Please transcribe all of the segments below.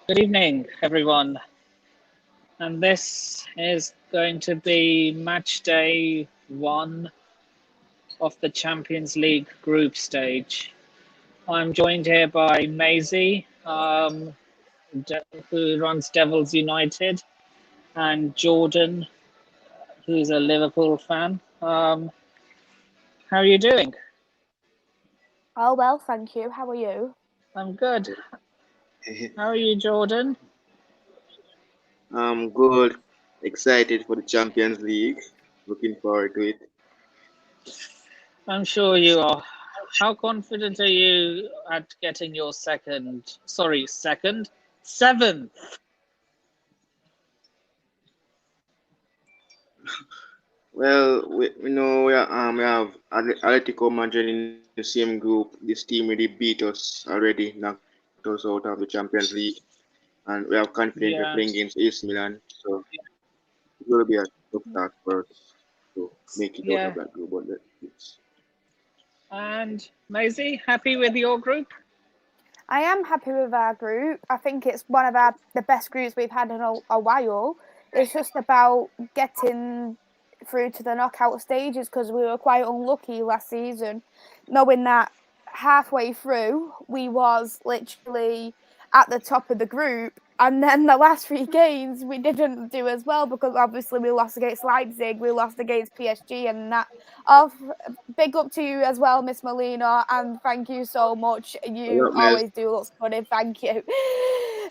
Good evening, everyone. And this is going to be match day one of the Champions League group stage. I'm joined here by Maisie, who runs Devils United, and Jordan, who's a Liverpool fan. How are you doing? Oh, well, thank you. How are you? I'm good. How are you, Jordan? I'm good. Excited for the Champions League. Looking forward to it. I'm sure you are. How confident are you at getting your seventh? Well, we know we have Atletico Madrid in the same group. This team really beat us already, knocked us out of the Champions League, and we have confidence we're playing against Yeah, AC Milan. So it will be a tough task for us to make it out of yeah. that group. But it's And Maisie, happy with your group? I am happy with our group. I think it's one of the best groups we've had in a while. It's just about getting through to the knockout stages because we were quite unlucky last season, knowing that halfway through we was literally at the top of the group, and then the last three games we didn't do as well because obviously we lost against Leipzig, we lost against PSG, and that. Oh, big up to you as well, Miss Molina, and thank you so much. You well, Mez. always do look funny. Thank you.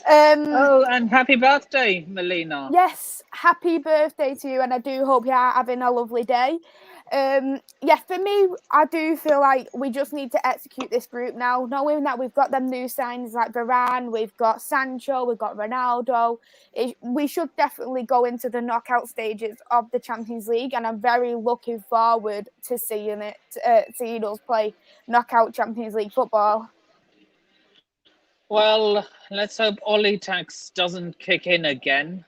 Oh, and happy birthday, Melina. Yes, happy birthday to you, and I do hope you're having a lovely day. Yeah, for me, I do feel like we just need to execute this group now, knowing that we've got them new signs like Varane, we've got Sancho, we've got Ronaldo. We should definitely go into the knockout stages of the Champions League, and I'm very looking forward to seeing us play knockout Champions League football. Well, let's hope Ollie Tax doesn't kick in again,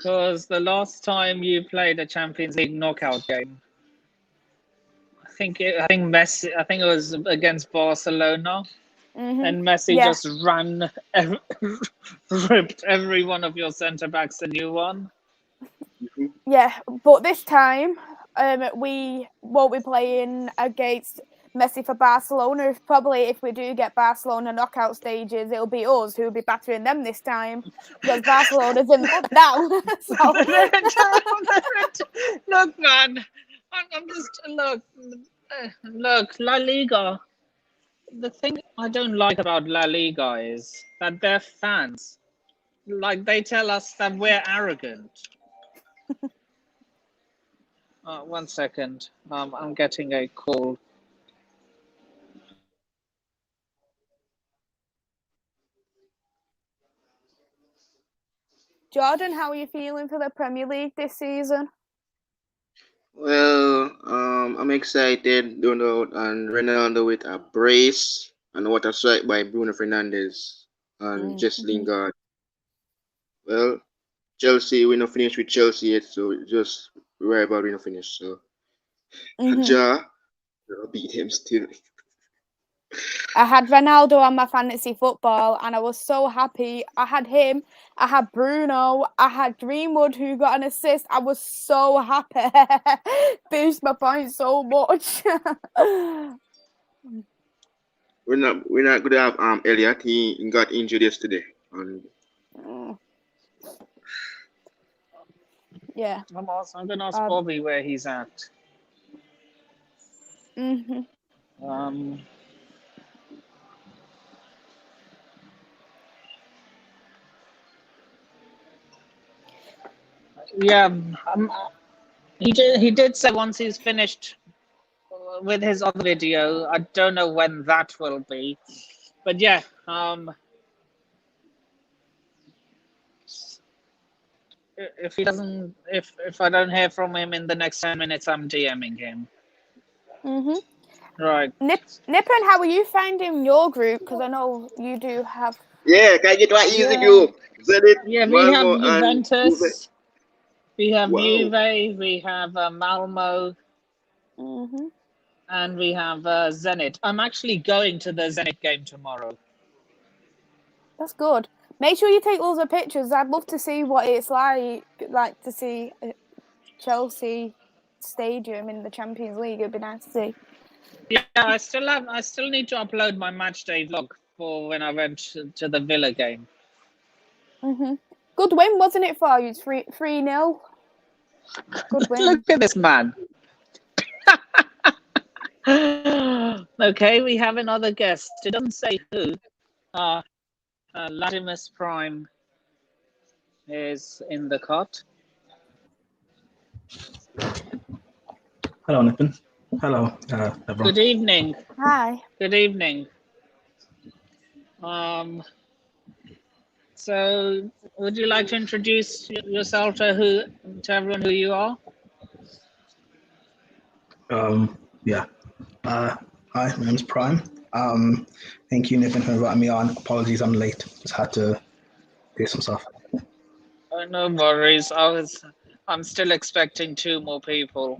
because the last time you played a Champions League knockout game, I think it was against Barcelona, and Messi Yeah. just ripped every one of your centre backs a new one. Yeah, but this time we won't be playing against Messi for Barcelona. If we do get Barcelona knockout stages, it'll be us who'll be battering them this time because Barcelona's in now. So. Look, man, I'm just look, La Liga. The thing I don't like about La Liga is that their fans, like, they tell us that we're arrogant. 1 second. I'm getting a call. Jordan, how are you feeling for the Premier League this season? Well, I'm excited. Don't know, and Ronaldo with a brace, and what a strike by Bruno Fernandes and Jess Lingard. Well, Chelsea, we not finished with Chelsea yet, so just worry about we not finished. So, Ja, beat him still. I had Ronaldo on my fantasy football and I was so happy. I had him, I had Bruno, I had Greenwood who got an assist. I was so happy. Boost my points so much. We're not gonna have Elliot. He got injured yesterday. And yeah. I'm gonna ask Bobby where he's at. Yeah, he did say once he's finished with his other video. I don't know when that will be, but yeah. If he doesn't, if I don't hear from him in the next 10 minutes, I'm DMing him. Right. Nippon, how are you finding your group? Because I know you do have. Yeah, can I get one easy group? Yeah, we have Juventus. We have Juve, we have Malmo, And we have Zenit. I'm actually going to the Zenit game tomorrow. That's good. Make sure you take loads of pictures. I'd love to see what it's like to see Chelsea Stadium in the Champions League. It'd be nice to see. Yeah, I still need to upload my Matchday vlog for when I went to the Villa game. Good win, wasn't it for you? 3-0. Good win. Look at this man. Okay, we have another guest. It doesn't say who. Latimus Prime is in the cot. Hello, Nippon. Hello, everyone. Good evening. Hi. Good evening. So, would you like to introduce yourself to everyone who you are? Yeah. Hi, my name's Prime. Thank you, Nippon, for inviting me on. Apologies, I'm late. Just had to do some stuff. Oh, no worries. I'm still expecting 2 more people.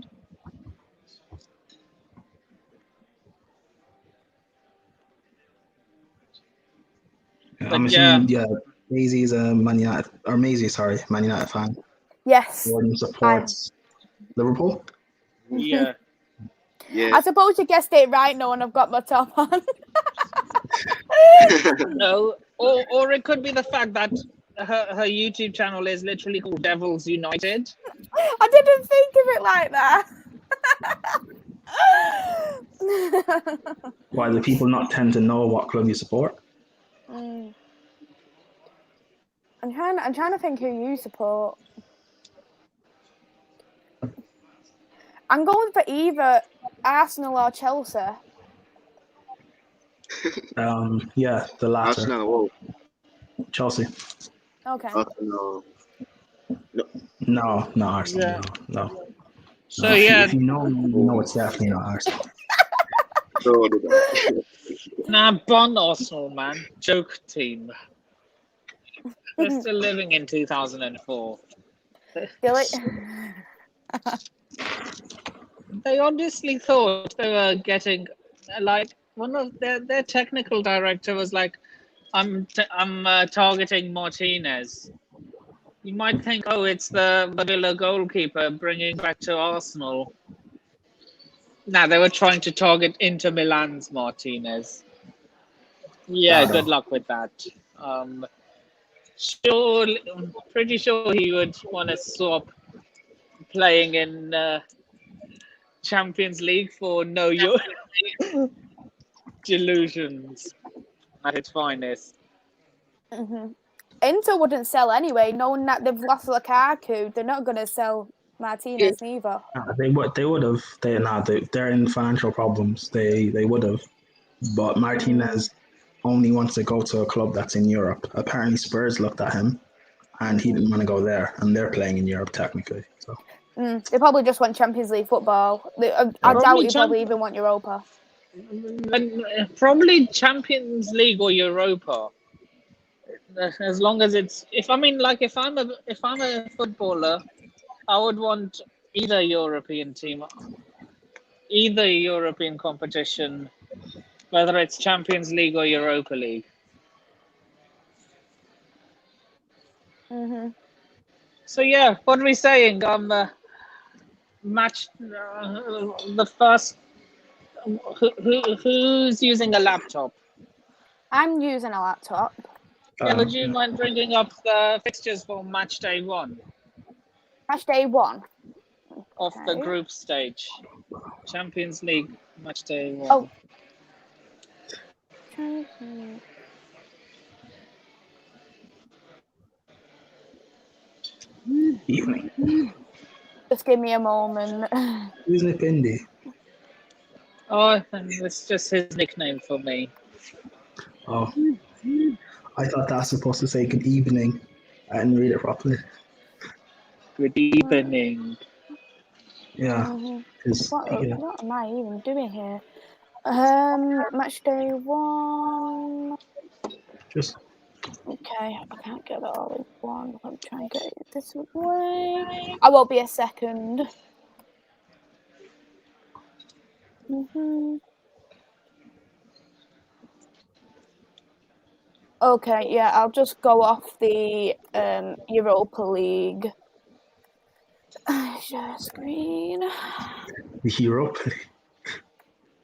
I'm assuming, Daisy's a Man United, or Maisie, sorry, Man United fan. Yes. Gordon supports Liverpool. Yeah. Yeah. I suppose you guessed it right now, and I've got my top on. No, or it could be the fact that her YouTube channel is literally called Devils United. I didn't think of it like that. Why do people not tend to know what club you support? I'm trying to think who you support. I'm going for either Arsenal or Chelsea. Yeah, the latter. Arsenal, whoa. Chelsea. Okay. Arsenal. No, not Arsenal. Yeah. No. So No, yeah, if you know it's definitely not Arsenal. So did I. nah, Bon Arsenal, man, joke team. They're still living in 2004. They obviously thought they were getting, like, one of their technical director was like, I'm targeting Martinez. You might think, oh, it's the Villa goalkeeper bringing back to Arsenal. Nah, they were trying to target Inter Milan's Martinez. Yeah, good luck with that. Pretty sure he would want to swap playing in Champions League for delusions at its finest. Inter wouldn't sell anyway, knowing that they've lost Lukaku. They're not going to sell Martinez neither. They would have. They're in financial problems. They would have. But Martinez only wants to go to a club that's in Europe. Apparently Spurs looked at him and he didn't want to go there, and they're playing in Europe technically. So they probably just want Champions League football. I doubt you probably even want Europa. Probably Champions League or Europa. As long as it's, if I'm a footballer, I would want either European team, either European competition, whether it's Champions League or Europa League. So yeah, what are we saying? Match the first. Who's using a laptop? I'm using a laptop. Yeah, would you mind bringing up the fixtures for Matchday 1? Matchday 1 of the group stage. Champions League Matchday 1. Oh. evening. Just give me a moment. Who's Nipindi? Oh, it's just his nickname for me. Oh. I thought that's supposed to say good evening. I didn't read it properly. Good evening. Yeah. What am I even doing here? Matchday 1. Just. Okay, I can't get that all in one. Let me try and get it this way. I won't be a second. Mm-hmm. Okay, yeah, I'll just go off the Europa League. Share screen. The Europa.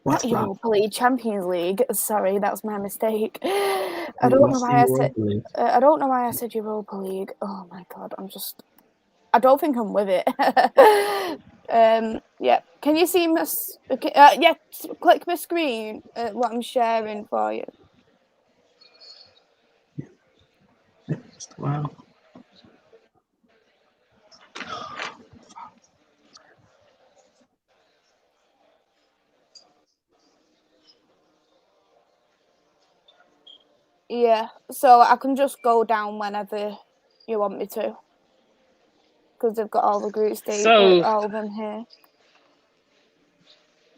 What's Not that? Europa League, Champions League. Sorry, that was my mistake. I What's don't know the why I said. Europa League? I don't know why I said Europa League. Oh my god, I don't think I'm with it. Yeah. Can you see my? Yeah. Click my screen. What I'm sharing for you. Wow. Yeah. So I can just go down whenever you want me to, because they've got all the group stage, So, all of them here.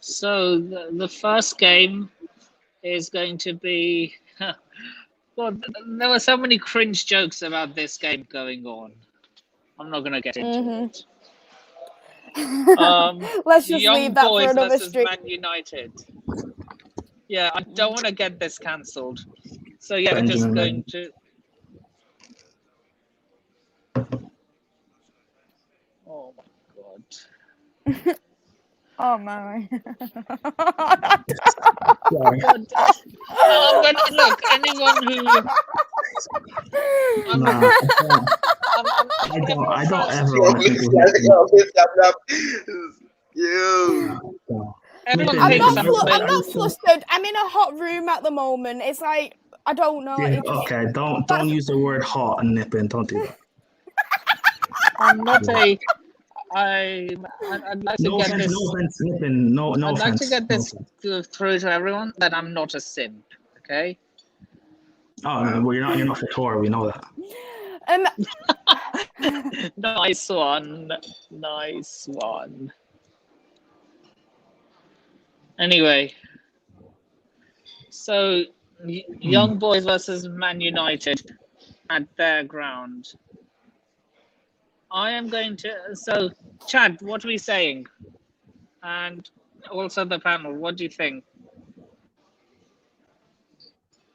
so the first game is going to be. Well, there were so many cringe jokes about this game going on. I'm not going to get into it. Let's just Young leave that for Boys another versus stream. Man United. Yeah, I don't want to get this cancelled. So yeah, we're just going to. Oh my god. Oh my. Sorry. But look, anyone who. Nah, I don't ever want to think of it. Yo. Everyone I'm thinks not flustered. I'm in a hot room at the moment. It's like, I don't know. Yeah, okay, don't use the word hot and nip in. Don't do that. I'm not a. I'd like to get this. No offense, nipping. No I'd like offense. to get this through to everyone that I'm not a simp. Okay. Oh, well, you're not for sure. We know that. Nice one. Nice one. Anyway, so Young Boys versus Man United at their ground. I am going to. So, Chad, what are we saying? And also the panel, what do you think?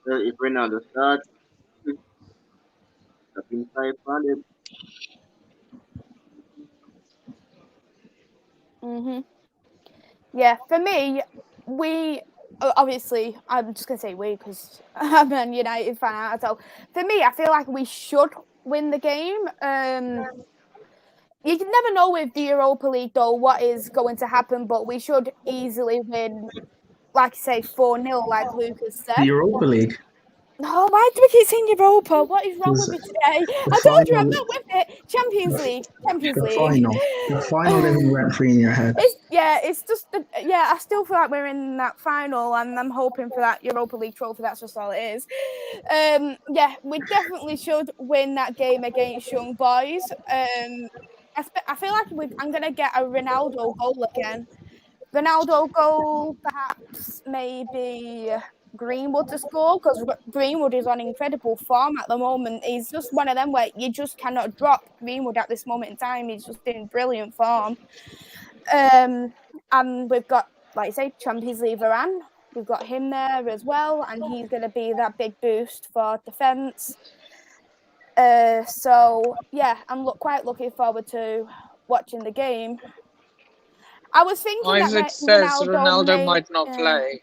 Well, if Ronaldo starts, I've been 500. Yeah, for me, we obviously, I'm just gonna say we because I'm a United fan. So for me, I feel like we should win the game. You can never know with the Europa League though what is going to happen, but we should easily win, like I say, 4-0, like Lucas said. The Europa League. No, why do we keep saying Europa? What is wrong with me today? I told you I'm not with it. Champions League. The final living rent free in your head. It's just I still feel like we're in that final, and I'm hoping for that Europa League trophy. That's just all it is. We definitely should win that game against Young Boys. I feel like I'm gonna get a Ronaldo goal again. Ronaldo goal, perhaps maybe Greenwood to score, because Greenwood is on incredible form at the moment. He's just one of them where you just cannot drop Greenwood at this moment in time. He's just in brilliant form. And we've got, like I say, Champions League Varane. We've got him there as well, and he's going to be that big boost for defence. So yeah, I'm quite looking forward to watching the game. I was thinking Isaac says Ronaldo might not play.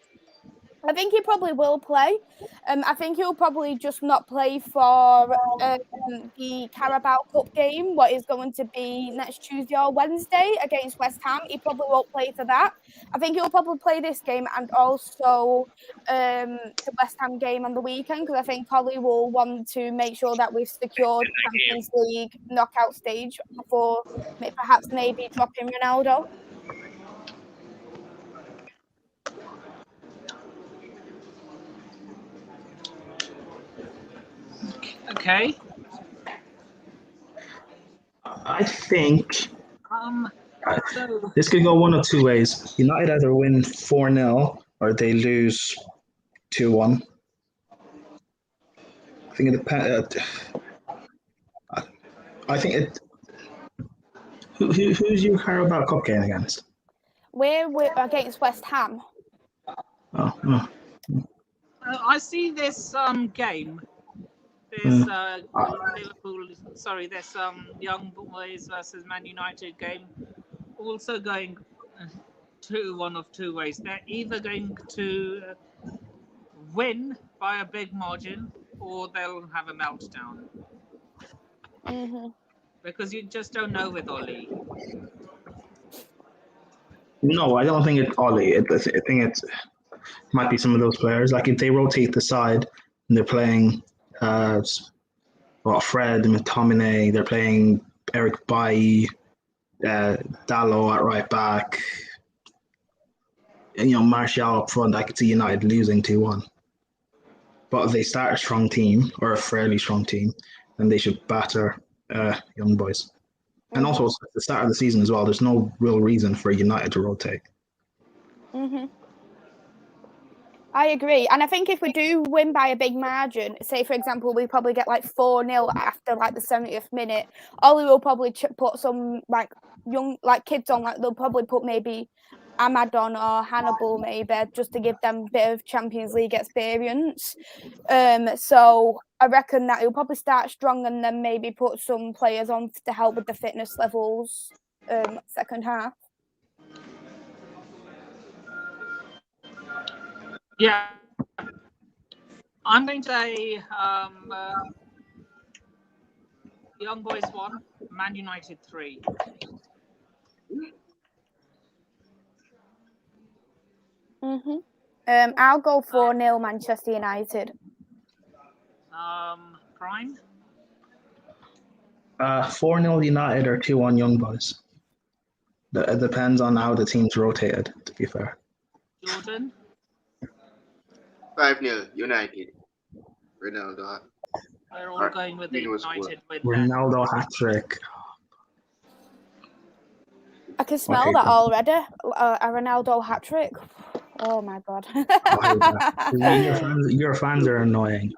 I think he probably will play. I think he'll probably just not play for the Carabao Cup game, what is going to be next Tuesday or Wednesday against West Ham. He probably won't play for that. I think he'll probably play this game and also the West Ham game on the weekend, because I think Polly will want to make sure that we've secured Champions League knockout stage before perhaps maybe dropping Ronaldo. Okay. I think this could go one of two ways. United either win 4-0 or they lose 2-1. I think it depends. I think it. Who's your Carabao Cup game against? We're against West Ham. Oh, no. I see this game. This Liverpool, sorry, this Young Boys versus Man United game, also going one of two ways. They're either going to win by a big margin, or they'll have a meltdown. Because you just don't know with Oli. No, I don't think it's Ollie. I think it might be some of those players. Like if they rotate the side and they're playing Fred, McTominay, they're playing Eric Bailly, Dallo at right back, and Martial up front, I could see United losing 2-1. But if they start a strong team, or a fairly strong team, then they should batter Young Boys. And also, at the start of the season as well, there's no real reason for United to rotate. I agree. And I think if we do win by a big margin, say, for example, we probably get like 4-0 after like the 70th minute, Ollie will probably put some like young kids on, like they'll probably put maybe Ahmad on or Hannibal maybe, just to give them a bit of Champions League experience. So I reckon that he'll probably start strong and then maybe put some players on to help with the fitness levels second half. Yeah. I'm going to say Young Boys 1, Man United 3. I'll go 4-0 Manchester United. Prime? 4-0 United or 2-1 Young Boys. It depends on how the team's rotated, to be fair. Jordan? 5-0 United. Ronaldo. We're all going with the United with Ronaldo hat-trick. I can smell that already. A Ronaldo hat-trick. Oh my god. Your fans are annoying.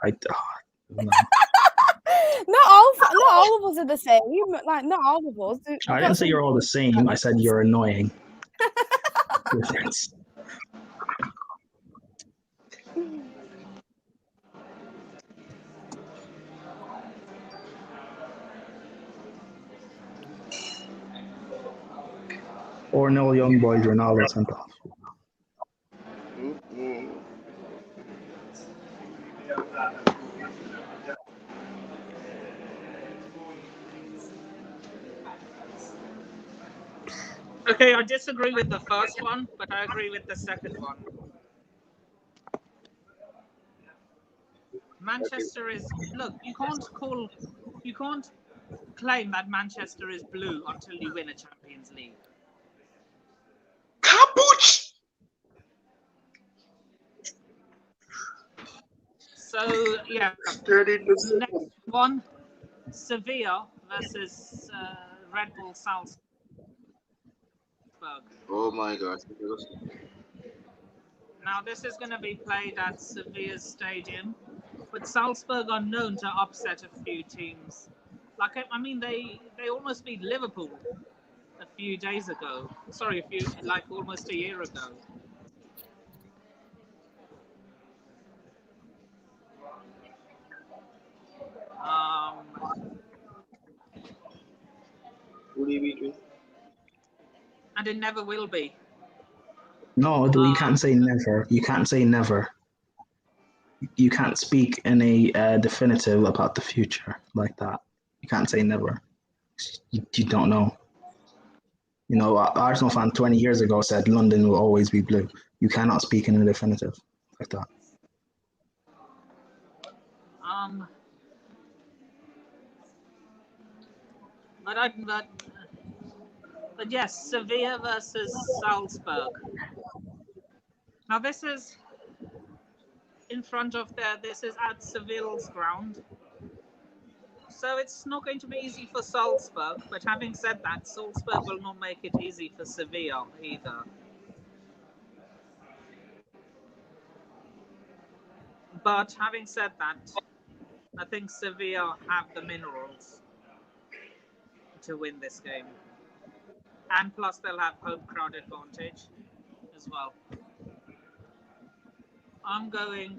Not all of us are the same. Like, not all of us. I didn't say you're all the same. I said you're annoying. Or no Young Boys, Ronaldo sent off. Okay, I disagree with the first one, but I agree with the second one. Manchester is, look, you can't claim that Manchester is blue until you win a Champions League. Capuch! So, yeah. Next one, Sevilla versus Red Bull Salzburg. Oh my gosh. Now, this is going to be played at Sevilla's stadium, but Salzburg are known to upset a few teams. Like, I mean, they almost beat Liverpool a few days ago. Sorry, almost a year ago. And it never will be. No, you can't say never. You can't say never. You can't speak in a definitive about the future like that. You can't say never. You don't know. Arsenal fan 20 years ago said London will always be blue. You cannot speak in a definitive like that. But yes, Sevilla versus Salzburg. Now this is this is at Sevilla's ground. So it's not going to be easy for Salzburg, but having said that, Salzburg will not make it easy for Sevilla either. But having said that, I think Sevilla have the minerals to win this game. And plus they'll have home crowd advantage as well. I'm going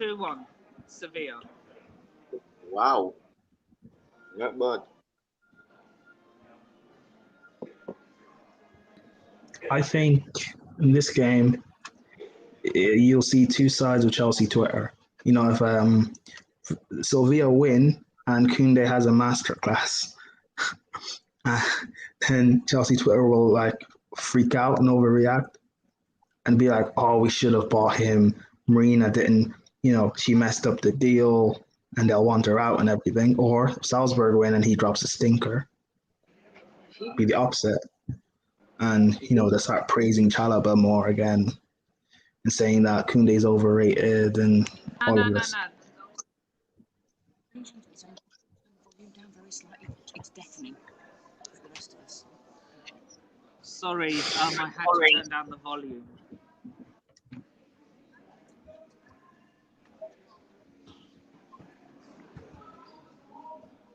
2-1 Sevilla. Wow. Not bad. I think in this game, you'll see two sides of Chelsea Twitter. You know, if Sevilla win and Koundé has a masterclass, then Chelsea Twitter will like freak out and overreact and be like, "Oh, we should have bought him. Marina didn't. You know, she messed up the deal." And they'll want her out and everything. Or if Salzburg win and he drops a stinker, be the opposite. And, you know, they start praising Chalobah more again and saying that Koundé's overrated and all of this. Volume down very slightly. It's deafening for the rest of us. Sorry, I had to turn down the volume.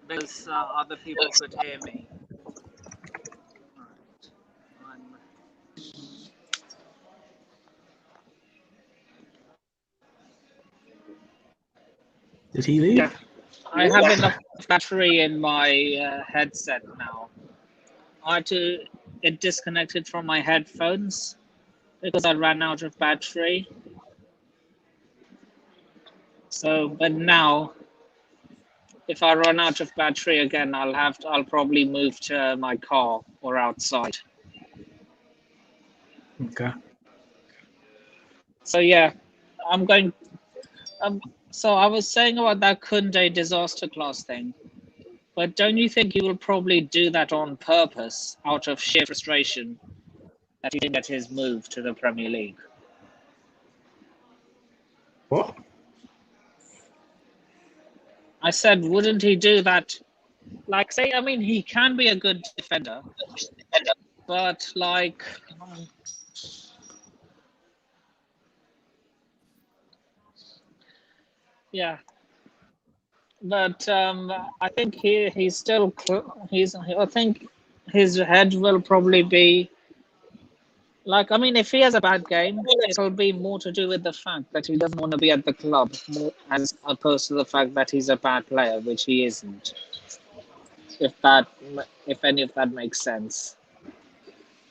Because other people could hear me. Did he leave? Yeah, I have enough battery in my headset now. It disconnected from my headphones because I ran out of battery. So, but now, if I run out of battery again, I'll probably move to my car or outside. Okay. So yeah, I'm going. So I was saying about that Koundé disaster class thing, but don't you think he will probably do that on purpose, out of sheer frustration that he didn't get his move to the Premier League? What? I said, wouldn't he do that? Like, say, I mean, he can be a good defender, but like, yeah. But I think he's still I think his head will probably be like, I mean, if he has a bad game, it'll be more to do with the fact that he doesn't want to be at the club, more, as opposed to the fact that he's a bad player, which he isn't. If any of that makes sense.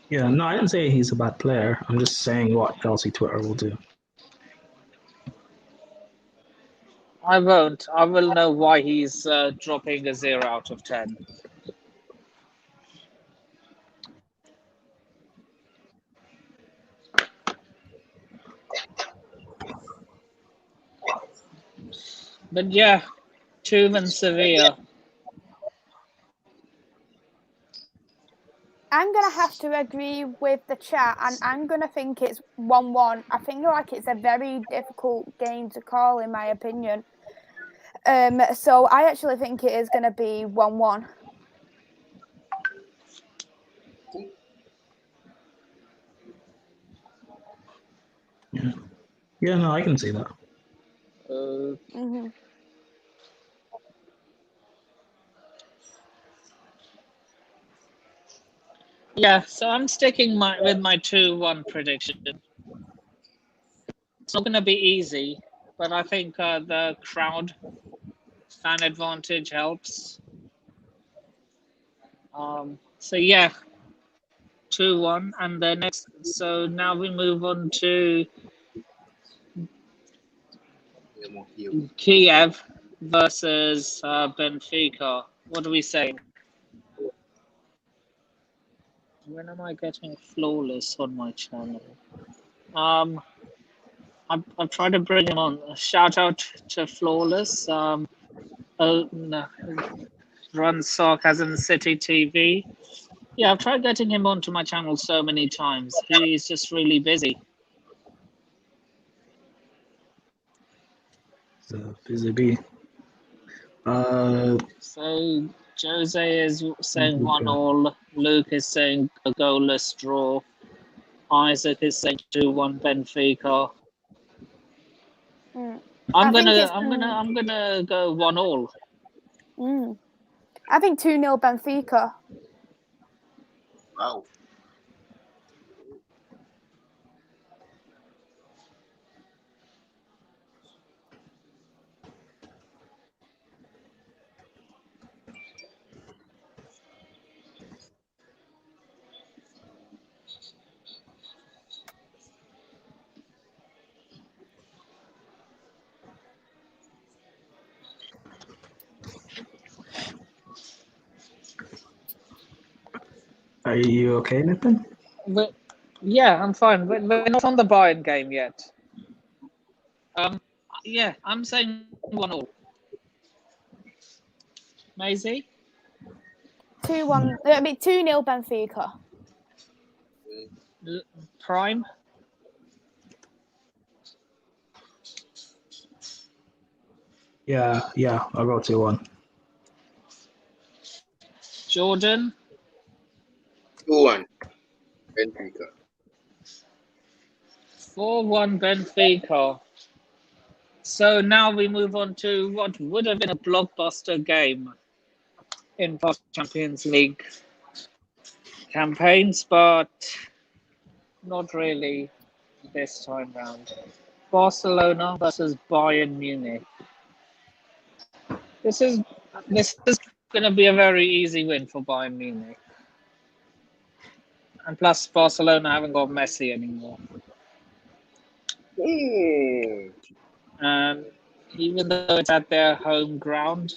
Yeah, no, I didn't say he's a bad player. I'm just saying what Chelsea Twitter will do. I won't. I will know why he's dropping a 0 out of 10. But yeah, 2-1 Sevilla. I'm going to have to agree with the chat, and I'm going to think it's 1-1. I think like it's a very difficult game to call, in my opinion. So I actually think it is going to be 1-1. Yeah, no, I can see that. Mm-hmm. Yeah, so I'm sticking with my 2-1 prediction. It's not going to be easy, but I think the crowd fan advantage helps. So yeah, 2-1, and the next. So now we move on to Kiev versus Benfica. What are we saying? When am I getting flawless on my channel? I've tried to bring him on. Shout out to Flawless. Runs Sarcasm City TV. Yeah, I've tried getting him onto my channel so many times. He's just really busy. So, busy bee. So Jose is saying 1-1. Luke is saying a goalless draw. Isaac is saying 2-1 Benfica. I'm gonna go 1-1. I think 2-0 Benfica. Wow. Are you okay, Nathan? Yeah, I'm fine. We're not on the Bayern game yet. Yeah, I'm saying 1-1. Maisie? 2-1. It'll be 2-0 Benfica. Prime? Yeah, I'll go 2-1. Jordan? 2-1. Benfica. 4-1 Benfica. So now we move on to what would have been a blockbuster game in past Champions League campaigns, but not really this time round. Barcelona versus Bayern Munich. This is going to be a very easy win for Bayern Munich. And plus, Barcelona haven't got Messi anymore. And even though it's at their home ground,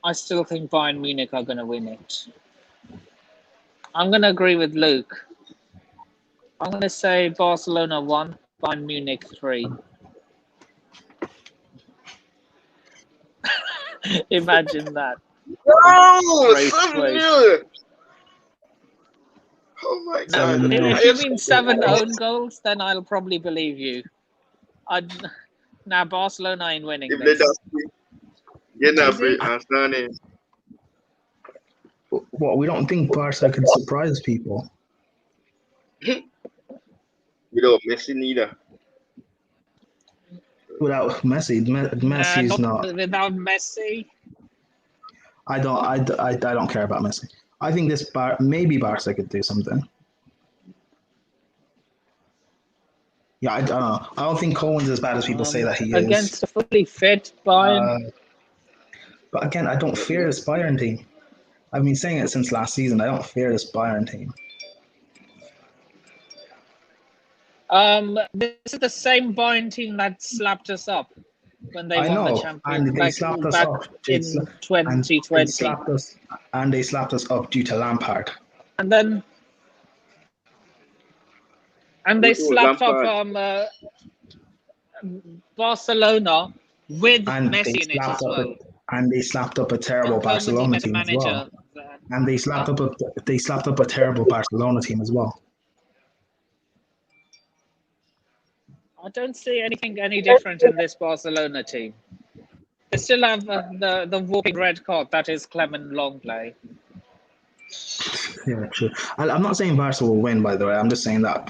I still think Bayern Munich are going to win it. I'm going to agree with Luke. I'm going to say Barcelona 1, Bayern Munich 3. Imagine that. Oh, Great 7-0. Oh my God. If you mean 7 own goals, then I'll probably believe you. Now Barcelona ain't winning this. What, we don't think Barca could surprise people? Without Messi neither. Without Messi, Messi's not. Without Messi. I don't care about Messi. I think maybe Barca could do something. Yeah, I don't know. I don't think Cohen's as bad as people say that he is. Against a fully fit Bayern. But again, I don't fear this Bayern team. I've been saying it since last season. I don't fear this Bayern team. This is the same Bayern team that slapped us up when they won the Champions League. They slapped us up in 2020. And they slapped us up due to Lampard. And they slapped up Barcelona with Messi in it as well. And they slapped up a terrible Barcelona team as well. And they slapped up a terrible Barcelona team as well. I don't see anything any different in this Barcelona team. They still have the walking red card that is Clement Longley. Yeah, true. I'm not saying Barca will win, by the way. I'm just saying that,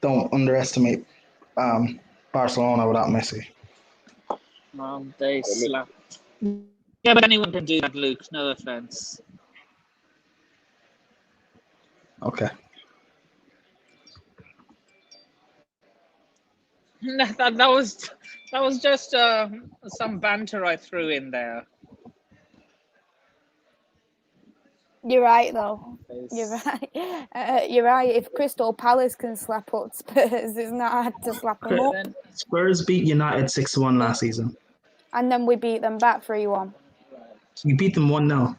don't underestimate Barcelona without Messi. They slapped. Yeah, but anyone can do that, Luke. No offense. Okay. That was just some banter I threw in there. You're right, though. You're right. You're right. If Crystal Palace can slap up Spurs, it's not hard to slap them up. Spurs beat United 6-1 last season. And then we beat them back 3-1. You beat them 1-0.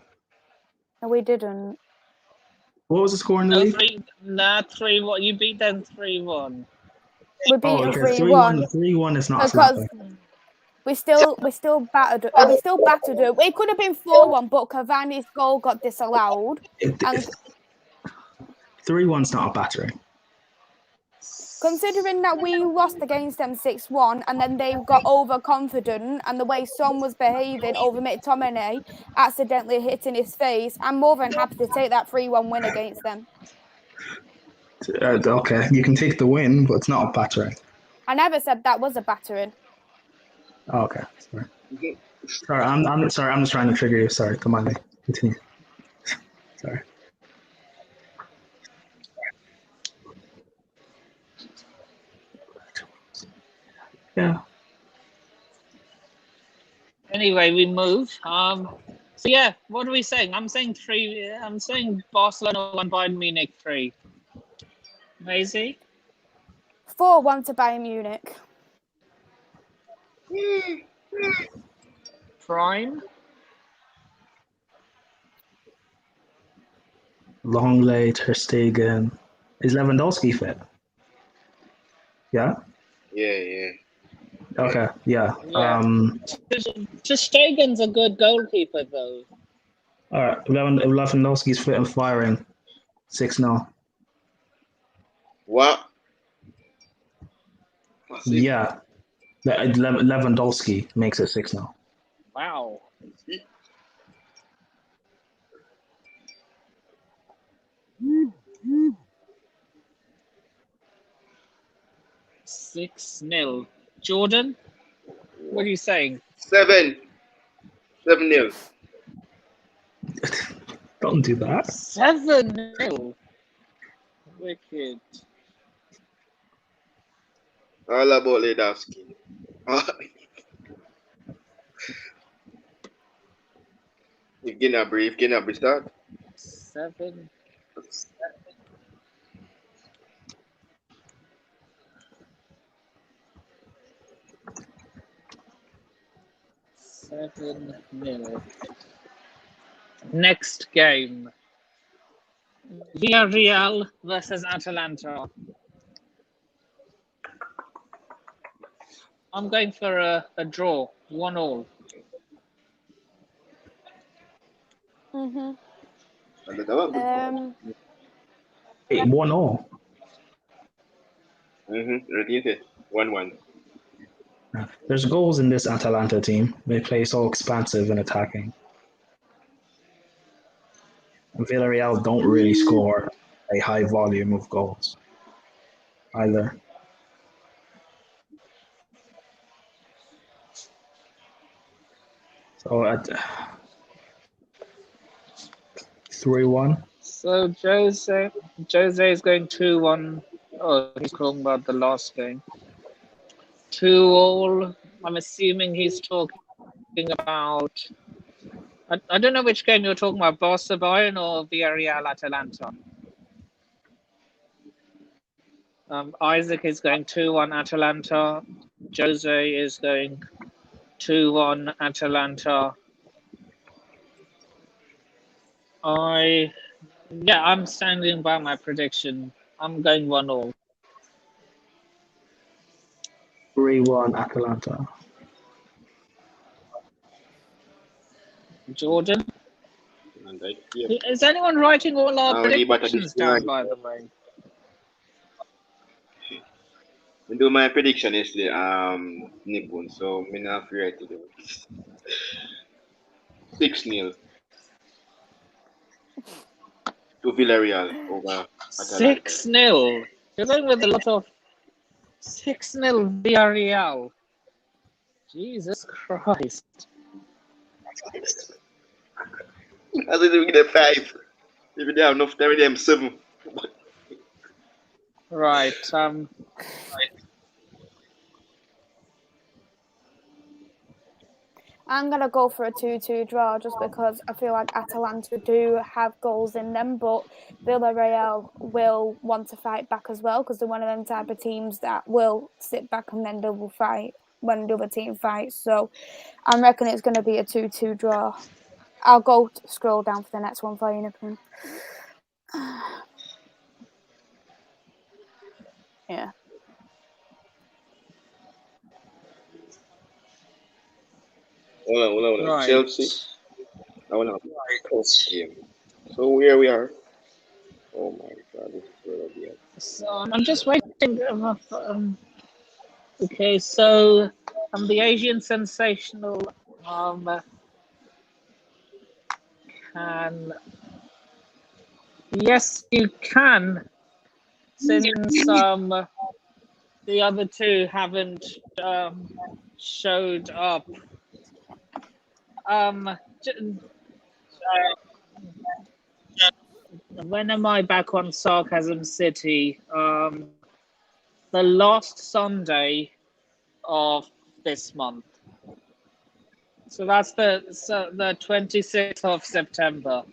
No, we didn't. What was the score in the league? 3-1. You beat them 3-1. We beat them 3-1. 3-1 is not slapping. We still battered it. It could have been 4-1, but Cavani's goal got disallowed. 3-1's not a battery. Considering that we lost against them 6-1 and then they got overconfident and the way Son was behaving over McTominay, accidentally hitting his face, I'm more than happy to take that 3-1 win against them. Okay, you can take the win, but it's not a battering. I never said that was a battering. Okay, sorry. I'm sorry. I'm just trying to trigger you. Sorry, come on, continue. Sorry. Yeah. Anyway, we move. So yeah, what are we saying? I'm saying 3. I'm saying Barcelona 1, Bayern Munich 3. Maisie? 4-1 to Bayern Munich. Prime? Longley, Ter Stegen. Is Lewandowski fit? Yeah? Yeah. Okay, yeah. Yeah. Ter Stegen's a good goalkeeper, though. All right, Lewandowski's fit and firing. 6-0. What? Yeah. Lewandowski makes it 6-0. Wow. Six 0. Jordan, what are you saying? 7-0. Don't do that. 7-0. Wicked. All about Lewandowski. You getting a brief start? 7. 7-0. Next game. Villarreal versus Atalanta. I'm going for a draw, 1-1. Hey, 1-0. Repeat it. 1-1. There's goals in this Atalanta team. They play so expansive and attacking. And Villarreal don't really score a high volume of goals either. So at 3-1. So Jose is going 2-1. Oh, he's talking about the last game. 2-2. I'm assuming he's talking about. I don't know which game you're talking about, Barca Bayern or Villarreal Atalanta. Isaac is going 2-1 Atalanta. Jose is going 2-1 Atalanta. I'm standing by my prediction. I'm going 1-1. 3-1 Atalanta. Jordan? Is anyone writing all our predictions down, by the way? I do my prediction yesterday, Nippon, so I'm not afraid to do it. 6-0 to Villarreal over Atalanta. 6-0. You're going with a lot of 6-0 Villarreal. Jesus Christ. I think we get 5. If they have enough time, they have 7. Right. I'm going to go for a 2-2 draw just because I feel like Atalanta do have goals in them, but Villarreal will want to fight back as well because they're one of them type of teams that will sit back and then double fight when the other team fights. So I reckon it's going to be a 2-2 draw. I'll go scroll down for the next one for you, Nippon. Yeah. Hold on. Right. Chelsea. I want to close game. So where we are. Oh my God, this is where we are. So I'm just waiting. Okay, so the Asian sensational can. Yes, you can. Since the other two haven't showed up. when am I back on Sarcasm City? The last Sunday of this month. So that's the 26th of September.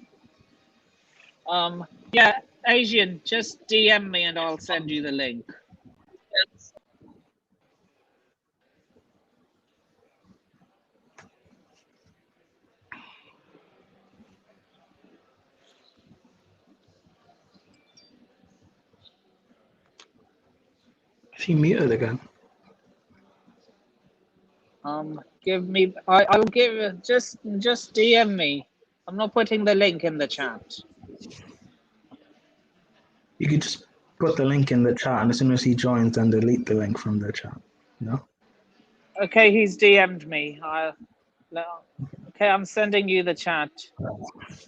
Yeah, Asian, just DM me and I'll send you the link. Is he muted again? Give me. I'll give. Just DM me. I'm not putting the link in the chat. You could just put the link in the chat, and as soon as he joins, then delete the link from the chat. No. Okay, he's DM'd me. Okay, I'm sending you the chat.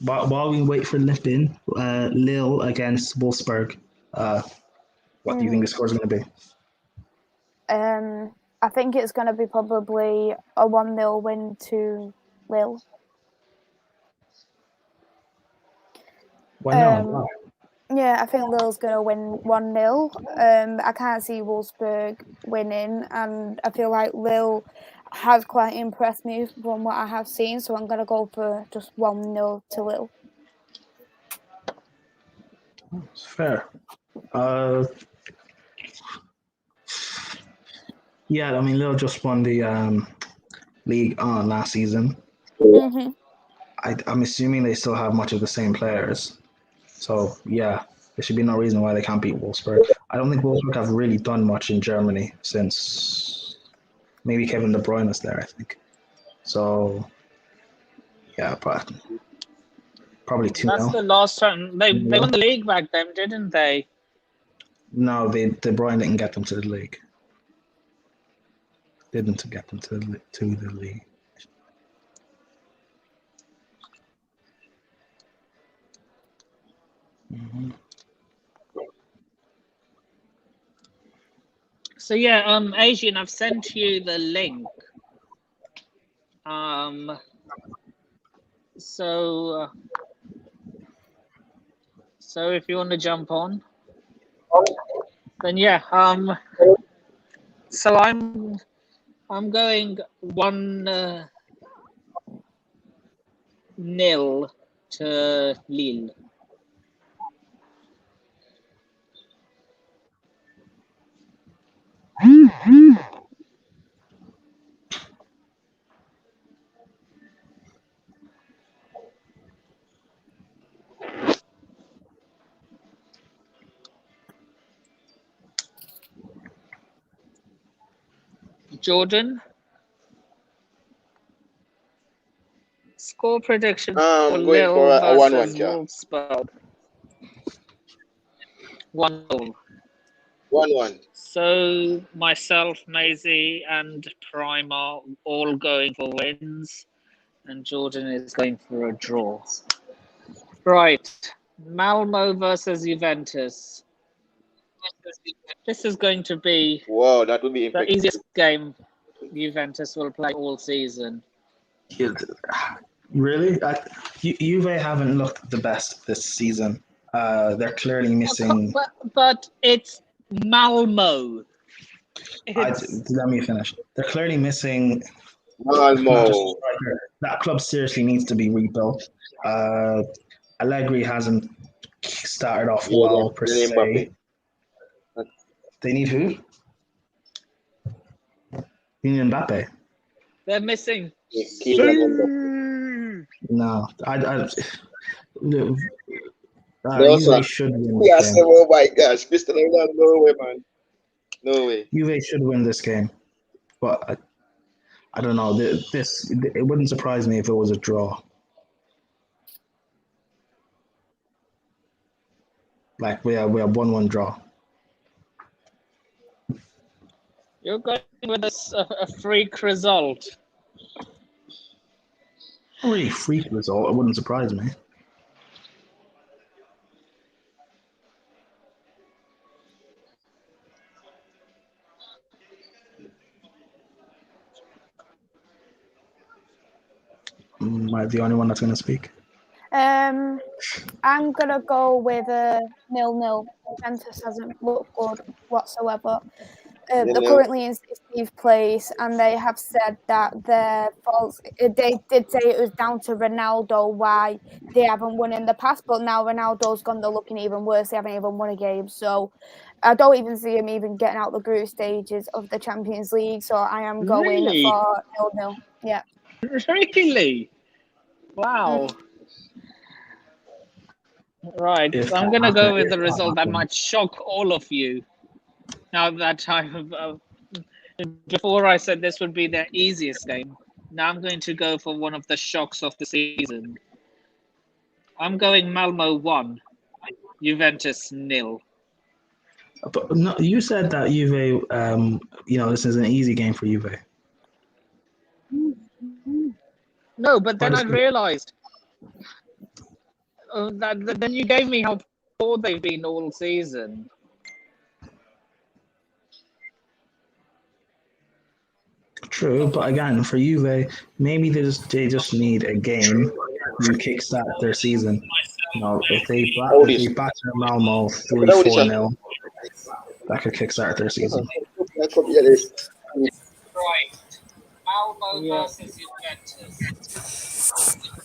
While we wait for Lippin, Lille against Wolfsburg. What do you think the score is going to be? I think it's going to be probably a 1-0 win to Lille. 1-0. Yeah, I think Lille's going to win 1-0. I can't see Wolfsburg winning, and I feel like Lille has quite impressed me from what I have seen, so I'm going to go for just 1-0 to Lille. It's fair. Yeah, I mean, Lille just won the league last season. Mm-hmm. I'm assuming they still have much of the same players. So, yeah, there should be no reason why they can't beat Wolfsburg. I don't think Wolfsburg have really done much in Germany since maybe Kevin De Bruyne is there, I think. So, yeah, but probably 2-0. That's the last time. They won the league back then, didn't they? No, De Bruyne didn't get them to the league. Didn't get them to the league. Mm-hmm. So yeah, Asian, I've sent you the link. So if you want to jump on, then yeah. So I'm going 1-0 to Lille. Jordan, score prediction for Going Lille for a 1-1, versus Jack. Wolfsburg. 1-0. 1-1. So myself, Maisie, and Prime are all going for wins, and Jordan is going for a draw. Right, Malmo versus Juventus. This is going to be Wow, that would be the impeccable. easiest game Juventus will play all season. Really? Juve haven't looked the best this season. They're clearly missing. But it's Malmo. Let me finish. They're clearly missing. Malmo. That club seriously needs to be rebuilt. Allegri hasn't started off well per se. They need who? You need Mbappe. They're missing. No, No, Juve should win this yes, game. oh my gosh, Mr. Ronaldo, no way, man. No way. Juve should win this game, but I don't know. It wouldn't surprise me if it was a draw. Like we have 1-1 draw. You're going with a freak result. Not really freak result. It wouldn't surprise me. Am I the only one that's going to speak? I'm gonna go with a 0-0. Juventus hasn't looked good whatsoever. They're 0-0. currently in 16th place, and they have said that their faults. They did say it was down to Ronaldo why they haven't won in the past, but now Ronaldo's gone. They're looking even worse. They haven't even won a game, so I don't even see him even getting out the group stages of the Champions League. So I am going Really? for 0-0. Yeah. Really? Wow. Right. If I'm that going to go happens, with if the that result that happens, might shock all of you. Now that before I said this would be their easiest game, now I'm going to go for one of the shocks of the season. I'm going Malmo 1, Juventus 0. but no, you said that Juve, this is an easy game for Juve. No, but then But I realized that then you gave me how poor they've been all season. True, but again, for Juve, maybe they just need a game to kickstart their season. If they batter Malmo 3-4-0, that could kickstart their season. Right. Malmo versus Juventus.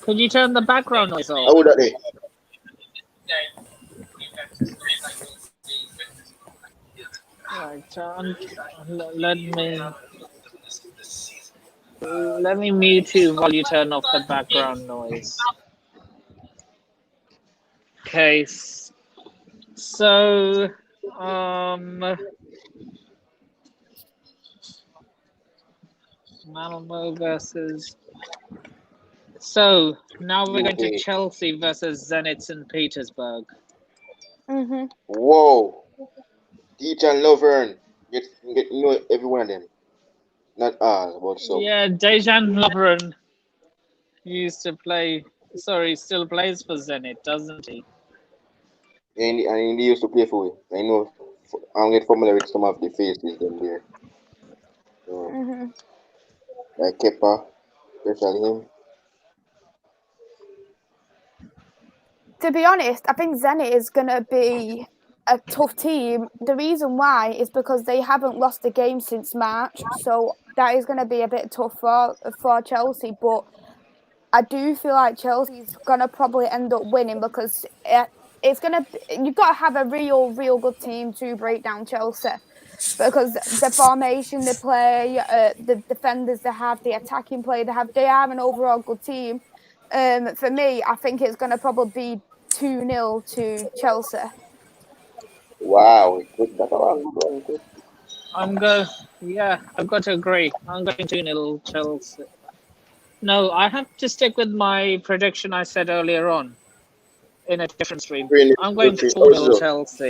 Could you turn the background noise off? How would that be? Right. Let me mute you while you turn off the background noise. Okay. So, Malmo versus. So now we're going to Chelsea versus Zenit St. Petersburg. Whoa. Dejan Lovren. Get every one of them. Not all, but some. Yeah, Dejan Lovren used to play. Sorry, still plays for Zenit, doesn't he? And he used to play for it. I know. I'm getting familiar with some of the faces them there. Like Kepa, especially him. To be honest, I think Zenit is going to be a tough team. The reason why is because they haven't lost a game since March, so that is going to be a bit tough for Chelsea. But I do feel like Chelsea's going to probably end up winning because it's going to. You've got to have a real good team to break down Chelsea. Because the formation they play, the defenders they have, the attacking play they have, they are an overall good team. For me, I think it's going to probably be 2-0 to Chelsea. Wow. I've got to agree. I'm going 2-0 Chelsea. No, I have to stick with my prediction I said earlier on in a different stream. I'm going 4-0 Chelsea.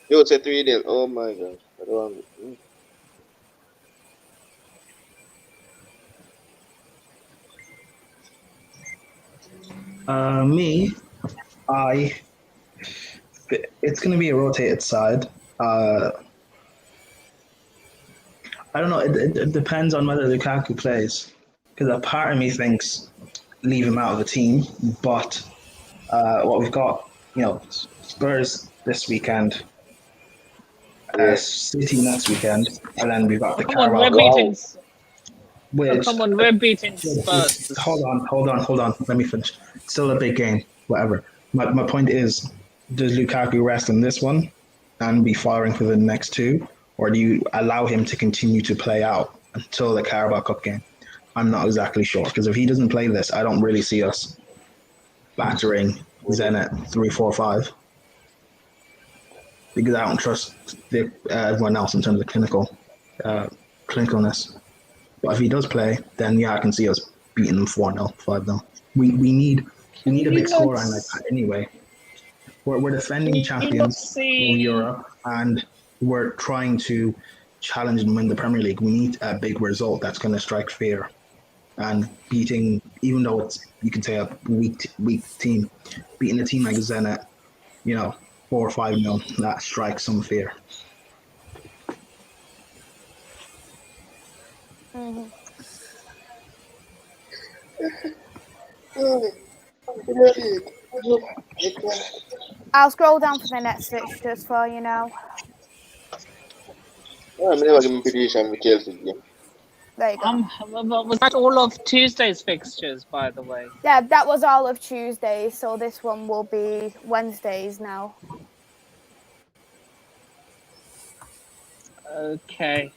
You said 3-0. Oh my gosh. It's going to be a rotated side. I don't know. It depends on whether Lukaku plays. Because a part of me thinks leave him out of the team. But what we've got, Spurs this weekend, City next weekend, and then we've got the Carabao. Come on, we're beating Spurs. Hold on. Let me finish. Still a big game, whatever. My point is, does Lukaku rest in this one and be firing for the next two? Or do you allow him to continue to play out until the Carabao Cup game? I'm not exactly sure. Because if he doesn't play this, I don't really see us battering Zenit 3-4-5. Because I don't trust everyone else in terms of clinicalness. But if he does play, then yeah, I can see us beating them 4-0, 5-0. We need a big scoreline like that anyway. We're defending champions of Europe, and we're trying to challenge and win the Premier League. We need a big result that's going to strike fear. And beating, even though it's, you can say, a weak team, beating a team like Zenit, 4 or 5-0, that strikes some fear. I'll scroll down for the next fixtures for you now. I'm never giving prediction with Chelsea game. There you go. Was that all of Tuesday's fixtures, by the way? Yeah, that was all of Tuesday, so this one will be Wednesdays now. Okay.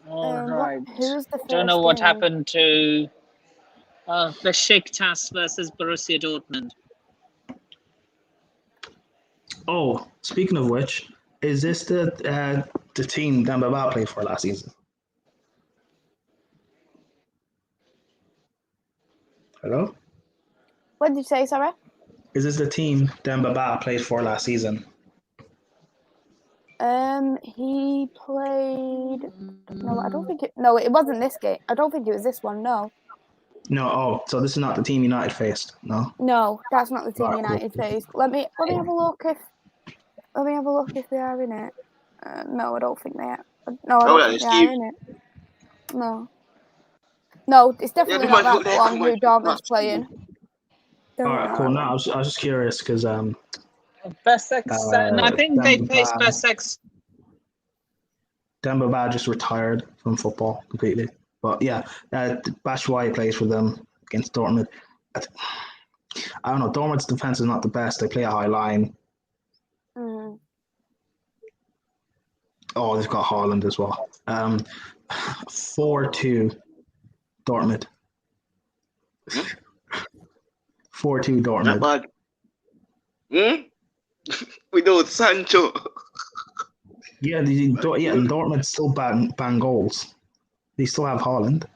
All right. Who's the Don't know first what game? happened to Besiktas versus Borussia Dortmund. Oh, speaking of which, is this the team Dembaba played for last season? Hello? What did you say, sorry? Is this the team Dembaba played for last season? He played. No, I don't think it. No, it wasn't this game. I don't think it was this one. No. No. Oh, so this is not the team United faced. No. No, that's not the team Right, United cool. faced. Let me have a look if. Let me have a look if they are in it. No, I don't think they are. No, I don't think they are in it. No. No, it's definitely not that one who Dortmund's playing. All right, cool. No, I was just curious because Besiktas. I think they faced Besiktas. Dembaba just retired from football completely. But yeah, Batshuayi plays for them against Dortmund. I don't know. Dortmund's defense is not the best. They play a high line. Mm. Oh, they've got Haaland as well. 4-2 Dortmund. 4-2 Dortmund. Not bad. Without Sancho. Yeah, and Dortmund still ban goals. They still have Haaland.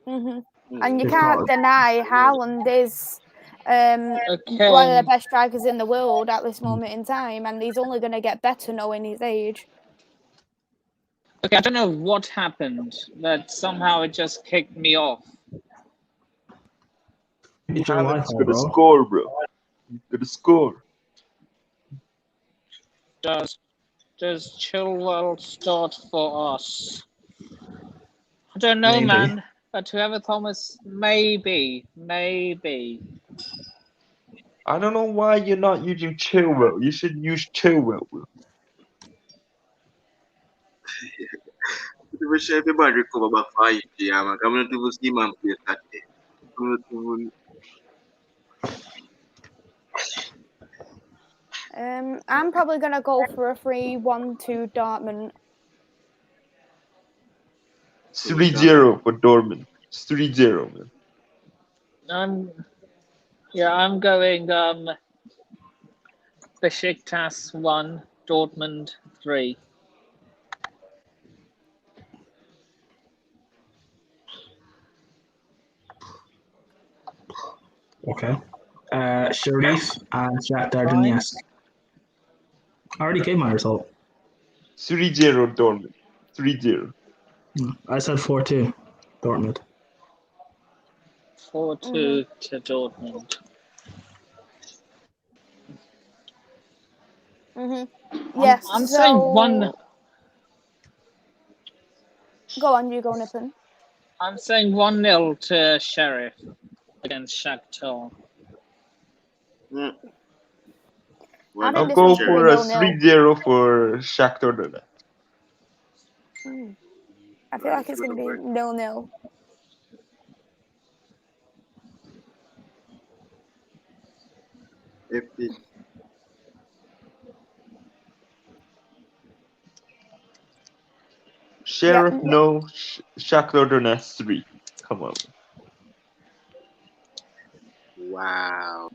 Mm-hmm. And you can't deny Haaland is one of the best strikers in the world at this moment in time, and he's only going to get better knowing his age. Okay, I don't know what happened, but somehow it just kicked me off. It's your life, Got to bro. score, bro. Got to score. Does Chilwell start for us? I don't know, Maybe. man. But whoever Thomas, maybe. I don't know why you're not using Chilwell. You should use Chilwell, bro. I wish everybody recover back for you, man. I'm not even see man play Saturday. I'm probably going to go for a 3-1-2 Dortmund. 3-0 for Dortmund. 3-0, man. I'm going Besiktas 1, Dortmund 3. Okay. Sharif and Shakhtar Donetsk. I already gave my result. 3-0 Dortmund. 3-0. I said 4-2 Dortmund. 4-2 to Dortmund. Yes, I'm saying one. Go on, you go, Nippon. I'm saying 1-0 to Sheriff against Shakhtar. I'll go for a 3-0 for Shakhtar Donetsk. I feel like it's going to be 0-0. Sheriff, no. Shakhtar Donetsk 3. Come on. Wow.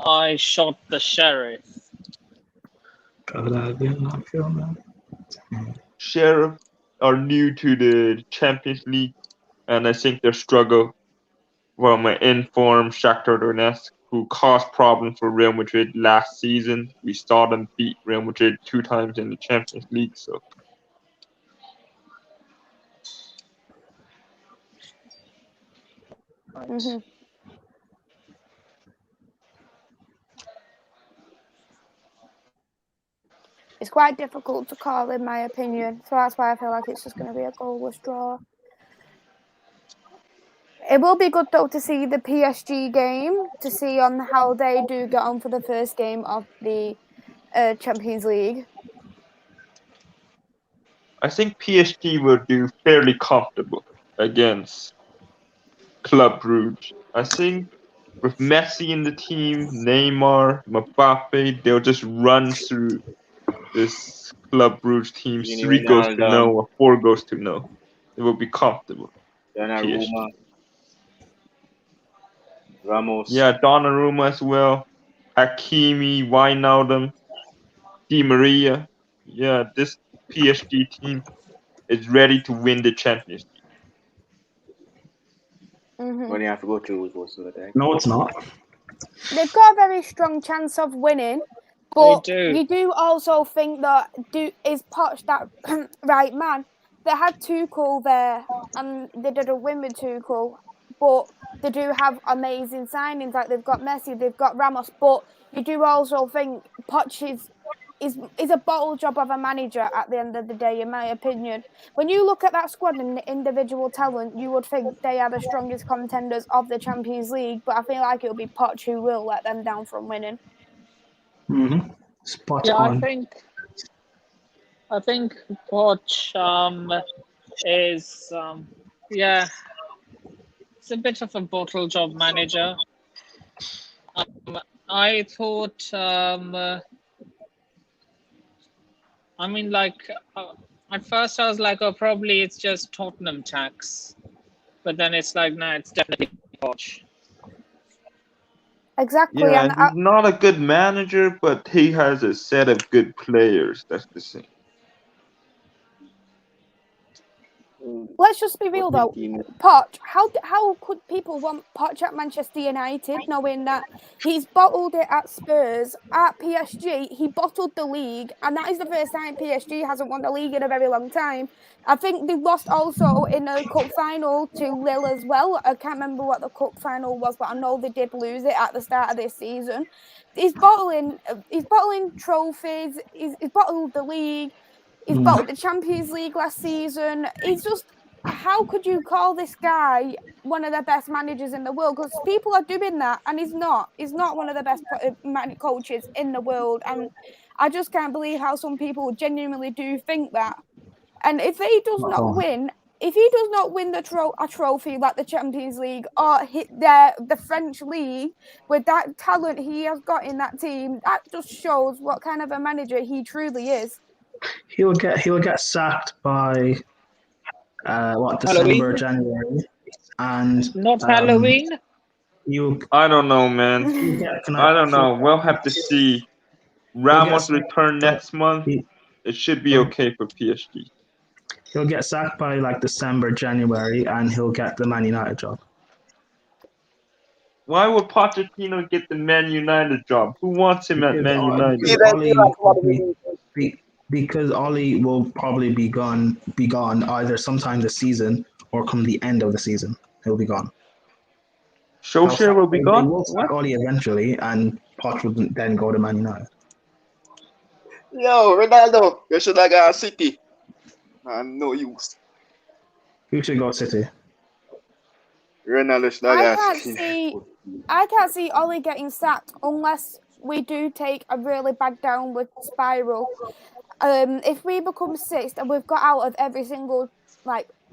I shot the Sheriff. Sheriff are new to the Champions League, and I think they struggle. Well, my informed Shakhtar Donetsk, who caused problems for Real Madrid last season. We saw them beat Real Madrid 2 times in the Champions League, so. Mm-hmm. It's quite difficult to call, in my opinion. So that's why I feel like it's just going to be a goalless draw. It will be good though to see the PSG game, to see on how they do get on for the first game of the Champions League. I think PSG will do fairly comfortable against Club Brugge. I think with Messi in the team, Neymar, Mbappe, they'll just run through this Club Brugge team. Gini 3 goes to Wijnaldum. no or 4 goes to no. It will be comfortable. Donnarumma. Ramos. Yeah, Donnarumma as well. Hakimi, Wijnaldum, Di Maria. Yeah, this PSG team is ready to win the Champions League. When you have to go through with so that No, it's not. They've got a very strong chance of winning, but do. you do also think that is Poch that right man? They had Tuchel there, and they didn't win with Tuchel, but they do have amazing signings. Like they've got Messi, they've got Ramos, but you do also think Poch is a bottle job of a manager at the end of the day, in my opinion. When you look at that squad and the individual talent, you would think they are the strongest contenders of the Champions League, but I feel like it'll be Poch who will let them down from winning. Mm-hmm. Spot Yeah, on. I think Poch is it's a bit of a bottle job manager. I thought at first I was like, oh, probably it's just Tottenham tax, but then it's like, no, it's definitely Poch. Exactly, Yeah, and he's not a good manager, but he has a set of good players. That's the thing. let's just be real though. Poch, how could people want Poch at Manchester United, knowing that he's bottled it at Spurs, at PSG, he bottled the league, and that is the first time PSG hasn't won the league in a very long time. I think they lost also in a cup final to Lille as well. I can't remember what the cup final was, but I know they did lose it at the start of this season. He's bottling trophies. He's bottled the league. He's bottled the Champions League last season. He's just, how could you call this guy one of the best managers in the world? Because people are doing that, and he's not. He's not one of the best coaches in the world, and I just can't believe how some people genuinely do think that. And if he does not win a trophy like the Champions League or hit the French league with that talent he has got in that team, that just shows what kind of a manager he truly is. He'll get sacked by December, January, and not Halloween. I don't know, man. I don't know. We'll have to see. Ramos return next month. It should be okay for PSG. He'll get sacked by like December, January, and he'll get the Man United job. Why would Pochettino get the Man United job? Who wants him at Man United? Because Ollie will probably be gone either sometime this season or come the end of the season. He'll be gone. Solskjaer will be gone? They will sack Ollie eventually, and Poch will then go to Man United. Yo, Ronaldo, you should have got City. Man, no use. Who should go City? Ronaldo should have got City. I can't see Ollie getting sacked unless we do take a really bad downward spiral. If we become sixth and we've got out of every single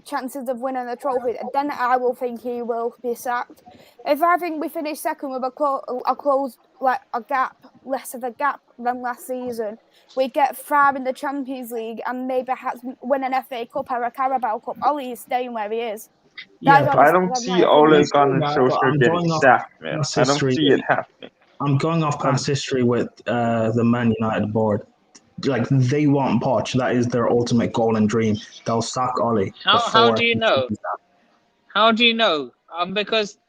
chances of winning the trophy, then I will think he will be sacked. If I think we finish second with a gap, less of a gap than last season, we get far in the Champions League and maybe perhaps win an FA Cup or a Carabao Cup, Ollie is staying where he is. Yeah, I don't see Ole Gunnar Solskjaer getting sacked, man. I don't see it happening. I'm going off past history with the Man United board. Like, they want Poch. That is their ultimate goal and dream. They'll sack Ollie. How do you know? How do you know? Because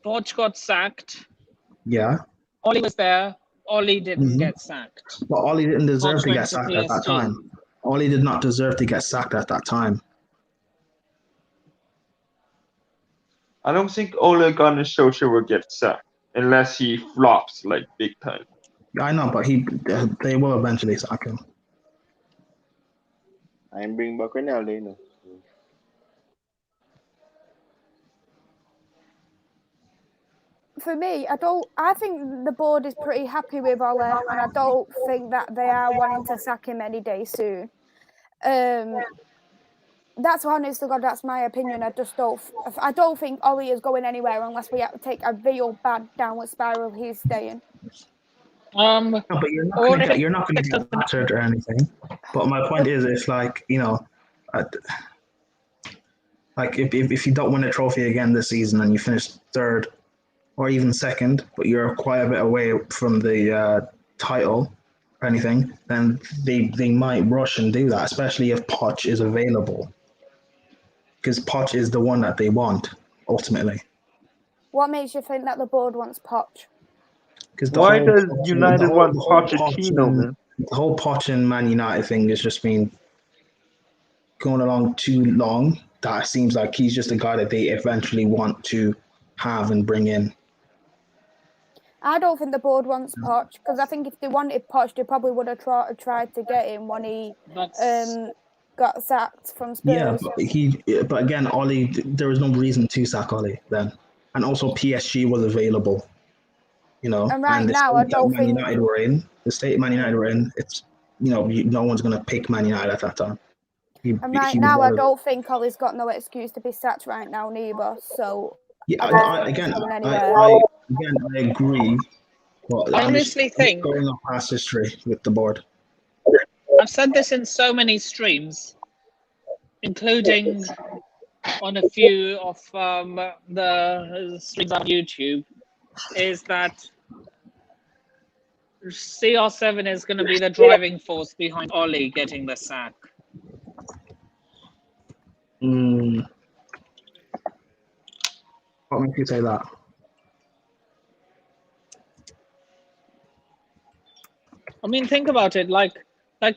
Poch got sacked. Yeah. Ollie was there. Ollie didn't get sacked. But Ollie didn't deserve to get sacked at that time. Ollie did not deserve to get sacked at that time. I don't think Ole Gunnar Solskjaer will get sacked unless he flops big time. Yeah, I know, but they will eventually sack him. I'm bringing back Ronaldo, you know. for me, I think the board is pretty happy with Ole, and I don't think that they are wanting to sack him any day soon. That's honest to God, that's my opinion. I don't think Ole is going anywhere unless we have to take a real bad downward spiral. He's staying. No, but you're not gonna get battered or anything. But my point is, if like if you don't win a trophy again this season and you finish third or even second, but you're quite a bit away from the title or anything, then they might rush and do that, especially if Poch is available. Because Poch is the one that they want, ultimately. What makes you think that the board wants Poch? Why does United want Pochettino, man? The whole Poch and Man United thing has just been going along too long. That it seems like he's just a guy that they eventually want to have and bring in. I don't think the board wants Poch, because I think if they wanted Poch, they probably would have tried to get him when he got sacked from Spurs. Yeah, but again, Ole, there was no reason to sack Ole then, and also PSG was available. And right now, I don't think United were in the state Man United were in. It's no one's going to pick Man United at that time. I don't think Ole's got no excuse to be sacked right now, neither. So yeah, I agree. But I honestly think going off past history with the board. I've said this in so many streams, including on a few of the streams on YouTube, is that CR7 is going to be the driving force behind Ole getting the sack. What makes you say that? I mean, think about it. Like, do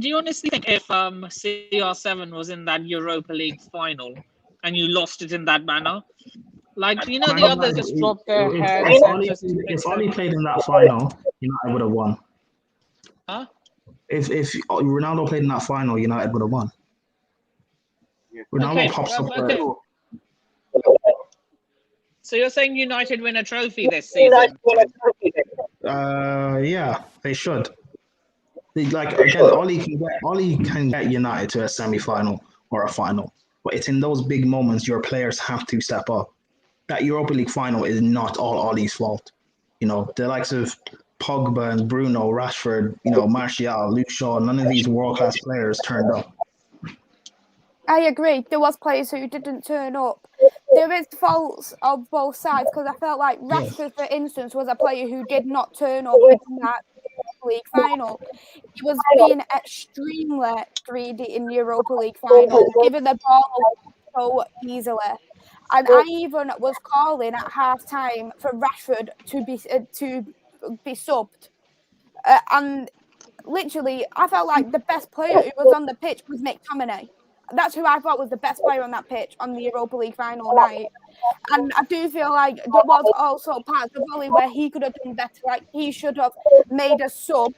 you honestly think if CR7 was in that Europa League final and you lost it in that manner, the others just dropped their heads? If Ole played in that final, United would have won. Huh? If Ronaldo played in that final, United would have won. Ronaldo pops up. Okay. So you're saying United win a trophy this season? Yeah, they should. Ole can get United to a semi-final or a final, but it's in those big moments your players have to step up. That Europa League final is not all Ole's fault. The likes of Pogba and Bruno, Rashford, Martial, Luke Shaw, none of these world-class players turned up. I agree. There was players who didn't turn up. There is faults of both sides, because I felt like Rashford, for instance, was a player who did not turn up in that League final. He was being extremely greedy in Europa League final, giving the ball so easily. And I even was calling at half time for Rashford to be subbed. And literally, I felt like the best player who was on the pitch was McTominay. That's who I thought was the best player on that pitch on the Europa League final night. And I do feel like there was also parts of Ole where he could have done better. Like, he should have made a sub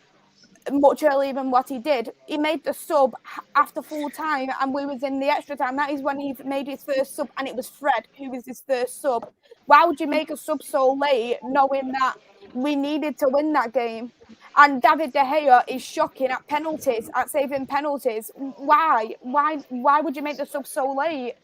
much earlier than what he did. He made the sub after full time and we was in the extra time. That is when he made his first sub, and it was Fred who was his first sub. Why would you make a sub so late knowing that we needed to win that game? And David De Gea is shocking at penalties, at saving penalties. Why would you make the sub so late?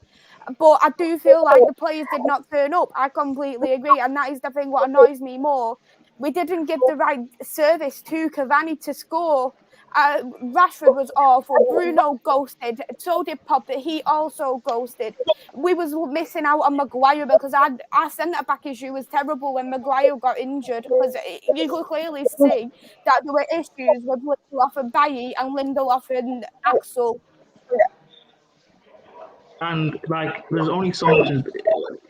But I do feel like the players did not turn up. I completely agree. And that is the thing what annoys me more. We didn't give the right service to Cavani to score. Rashford was awful. Bruno ghosted. So did Pop, but he also ghosted. We was missing out on Maguire because our centre-back issue was terrible when Maguire got injured, because you could clearly see that there were issues with Lindelof and Bailly and Lindelof and Axel. And there's only so much,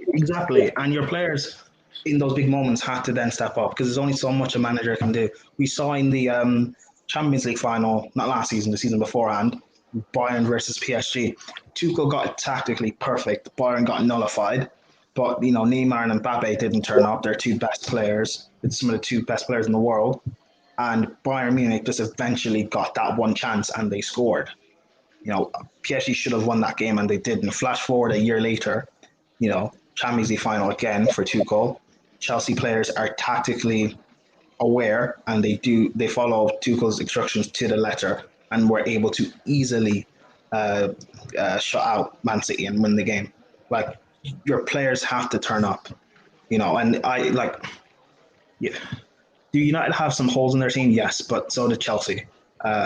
exactly. And your players in those big moments have to then step up, because there's only so much a manager can do. We saw in the Champions League final, not last season, the season beforehand, Bayern versus PSG. Tuchel got it tactically perfect. Bayern got nullified, but Neymar and Mbappe didn't turn up. They're two best players. It's some of the two best players in the world. And Bayern Munich just eventually got that one chance and they scored. PSG should have won that game and they didn't. Flash forward a year later, Champions League final again for Tuchel. Chelsea players are tactically aware and they follow Tuchel's instructions to the letter and were able to easily shut out Man City and win the game. Like, your players have to turn up, and yeah. Do United have some holes in their team? Yes, but so did Chelsea.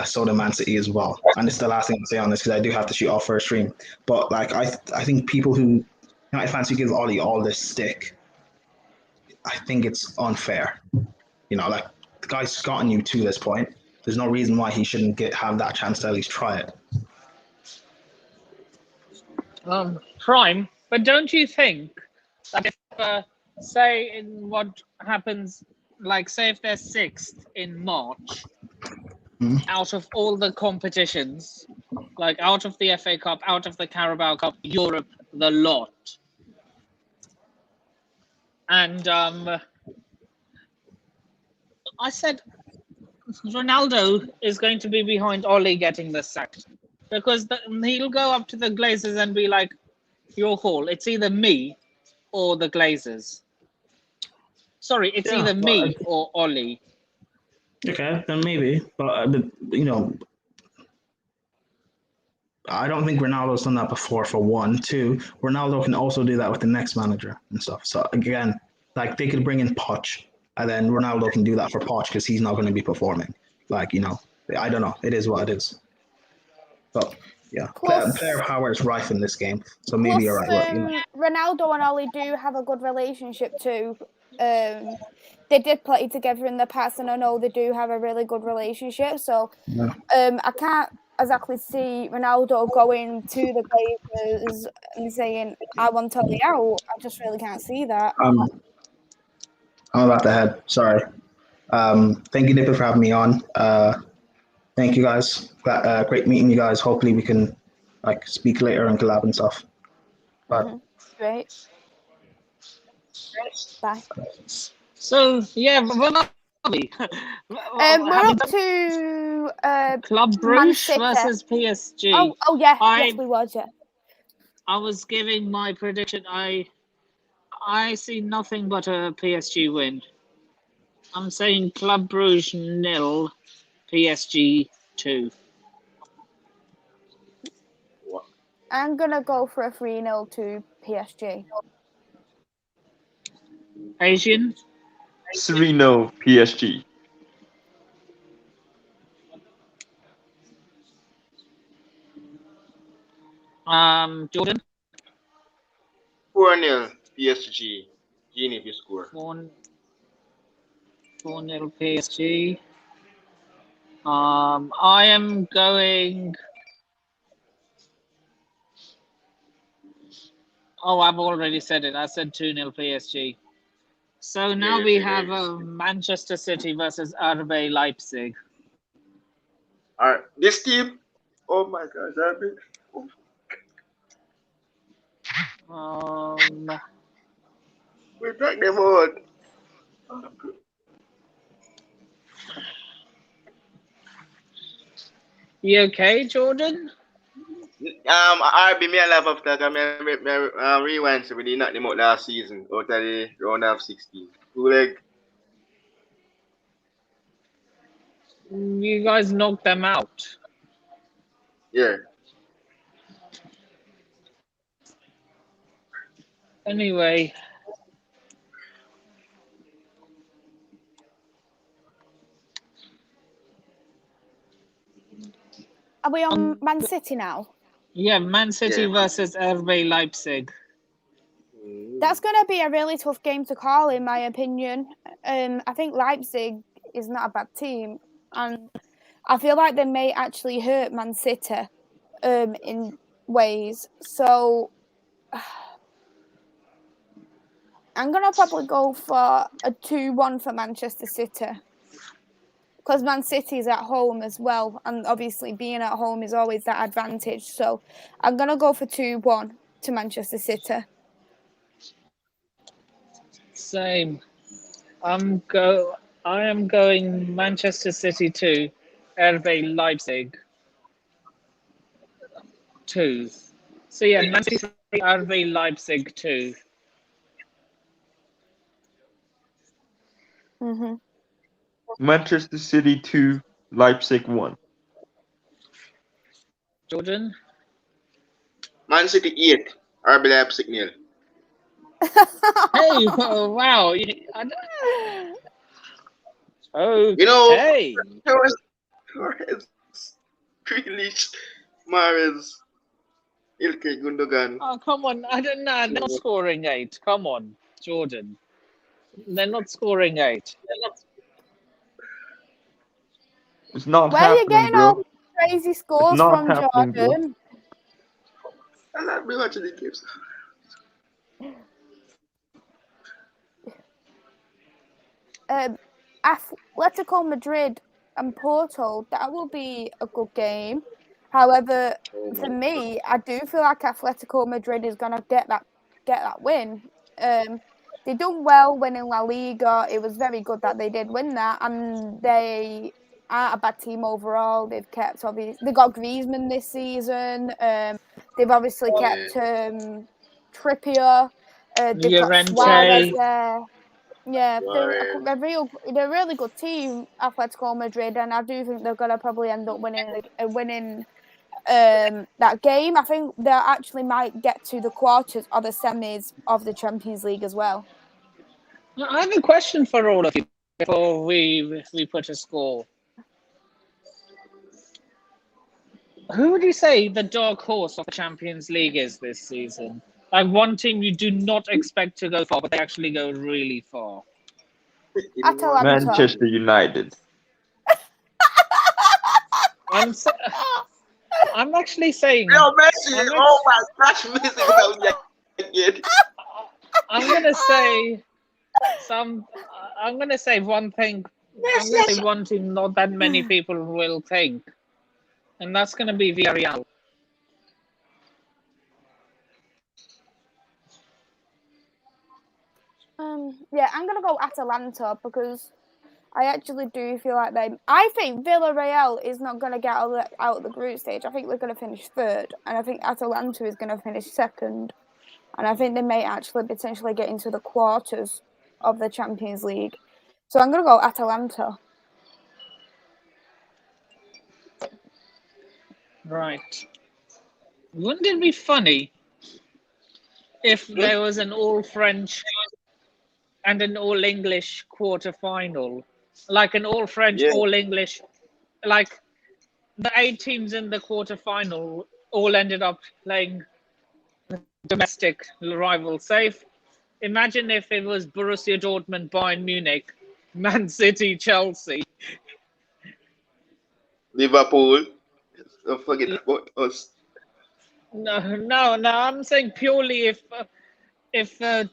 So did Man City as well. And it's the last thing to say on this because I do have to shoot off for a stream. But I think people who United fans who give Ollie all this stick, I think it's unfair. The guy's gotten you to this point. There's no reason why he shouldn't have that chance to at least try it. Prime, but don't you think that if, say, in what happens, like, say if they're 6th in March, out of all the competitions, like out of the FA Cup, out of the Carabao Cup, Europe, the lot, and I said Ronaldo is going to be behind Ollie getting the sacked because he'll go up to the Glazers and be like, your haul, it's either me or the Glazers. Sorry, it's either me or Ollie. Okay, then maybe. But I don't think Ronaldo's done that before, for one. Two, Ronaldo can also do that with the next manager and stuff. So, again, like, they could bring in Poch, and then Ronaldo can do that for Poch because he's not going to be performing. I don't know. It is what it is. But, yeah, player power is rife in this game. So maybe you're right. Ronaldo and Ollie do have a good relationship too. They did play together in the past, and I know they do have a really good relationship. So, I can't exactly see Ronaldo going to the Glazers and saying, I want Ollie out. I just really can't see that. I'm about to head. Sorry. Thank you, Nipper, for having me on. Thank you, guys. Great meeting you guys. Hopefully we can speak later and collab and stuff. But Great. Bye. So, yeah, we're up to Club Bruges versus PSG. Oh yeah, yes, we was, yeah. I was giving my prediction. I see nothing but a PSG win. I'm saying Club Bruges 0, PSG 2. I'm gonna go for a 3-0 to PSG. Asian? 3-0 PSG. Jordan? 4-0 PSG. Genie, if you score. 4-0 PSG. I am going. Oh, I've already said it. I said 2-0 PSG. So now we have Manchester City versus Arbay Leipzig. All right, this team. Oh my gosh, Arbay. We back them on. You okay, Jordan? Arbay me a laugh after I rewind, so we did knock them out last season out of the round of 16. 2 leg. You guys knocked them out. Yeah. Anyway. Are we on Man City now? Yeah, Man City versus RB Leipzig. That's going to be a really tough game to call, in my opinion. I think Leipzig is not a bad team, and I feel like they may actually hurt Man City in ways. So I'm going to probably go for a 2-1 for Manchester City. Because Man City is at home as well, and obviously being at home is always that advantage. So I'm going to go for 2-1 to Manchester City. Same. I am going Manchester City 2, RB Leipzig 2. So yeah, Man City 3, RB Leipzig 2. Mm-hmm. Manchester City 2, Leipzig 1. Jordan? Man City 8, Arbay Leipzig 0. Hey, wow. You know, Okay. Torres, Grealish, Mahrez, Ilkay Gundogan. Oh, come on. I don't know. They're not scoring 8. Come on, Jordan. They're not scoring 8. It's not Where are you happening, getting all bro. these crazy It's scores not from, happening, bro. Jordan? I'm not really watching the games. Atletico Madrid and Porto, that will be a good game. However, for me, I do feel like Atletico Madrid is gonna get that win. They done well winning La Liga. It was very good that they did win that, and they aren't a bad team overall. They've kept they got Griezmann this season. They've obviously kept Trippier. They've got Suarez Llorente. there. Yeah, they're Suarez. they're a really good team, Atletico Madrid, and I do think they're gonna probably end up winning that game. I think they actually might get to the quarters or the semis of the Champions League as well. I have a question for all of you before we put a score. Who would you say the dark horse of the Champions League is this season? Like one team you do not expect to go far, but they actually go really far. Atalanta. Manchester United. I'm actually saying. Yo, Messi! Oh my gosh, Messi! I'm gonna say I'm gonna say one thing. I'm gonna say one team not that many people will think, and that's gonna be Villarreal. Yeah, I'm gonna go Atalanta because I actually do feel like I think Villarreal is not going to get out of the group stage. I think they're going to finish third, and I think Atalanta is going to finish second, and I think they may actually potentially get into the quarters of the Champions League. So I'm going to go Atalanta. Right. Wouldn't it be funny if there was an all-French and an all-English quarter-final? Like an all-French, all-English, like the 8 teams in the quarter-final all ended up playing domestic rival. Imagine if it was Borussia Dortmund, Bayern Munich, Man City, Chelsea. Liverpool. Don't forget about us. No, I'm saying purely if there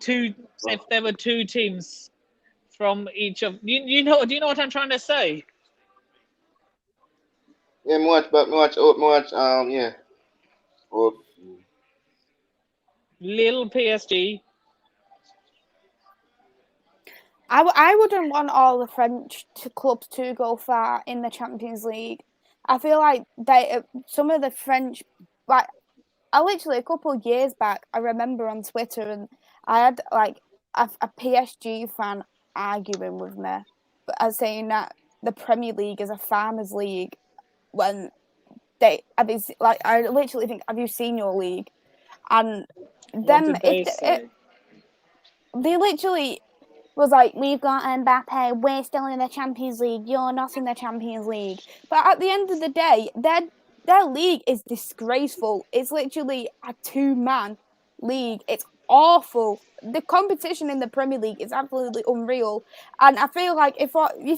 were 2 teams from each of do you know what I'm trying to say? Yeah, watch yeah. Oh. Lille, PSG. I wouldn't want all the French clubs to go far in the Champions League. I feel like some of the French, like literally a couple of years back, I remember on Twitter, and I had like a PSG fan arguing with me, but I was saying that the Premier League is a farmers' league when I literally think, have you seen your league? And them they literally was like, we've got Mbappe, we're still in the Champions League, you're not in the Champions League. But at the end of the day, their league is disgraceful. It's literally a 2-man league. It's awful. The competition in the Premier League is absolutely unreal. And I feel like if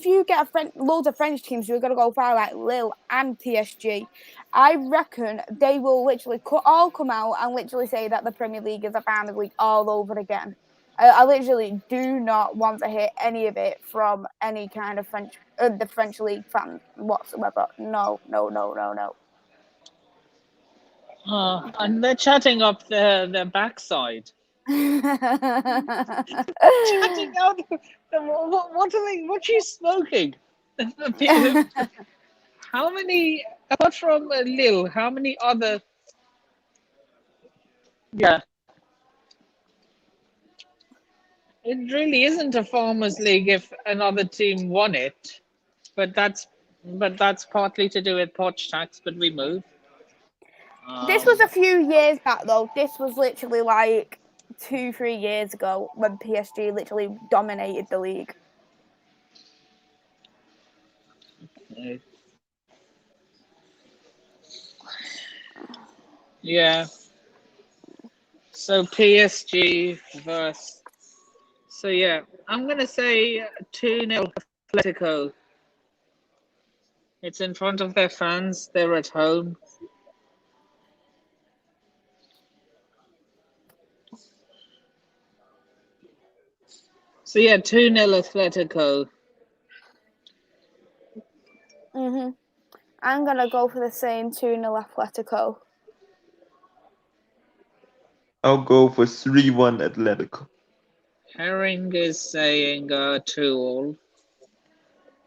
you get loads of French teams, you're going to go far like Lille and PSG. I reckon they will literally all come out and literally say that the Premier League is a farmers league all over again. I literally do not want to hear any of it from any kind of the French league fans whatsoever. No. And they're chatting up their backside. Chatting out. What are they? What are you smoking? How many, apart from Lille, how many other? Yeah. It really isn't a farmers' league if another team won it, but that's partly to do with Poch tax. But we move. This was a few years back, though. This was literally like 2-3 years ago when PSG literally dominated the league. Yeah. So PSG versus. So yeah, I'm gonna say 2-0 Atletico. It's in front of their fans. They're at home. So yeah, 2-0 Atletico. I'm gonna go for the same 2-0 Atletico. I'll go for 3-1 Atletico. Herring is saying 2-all.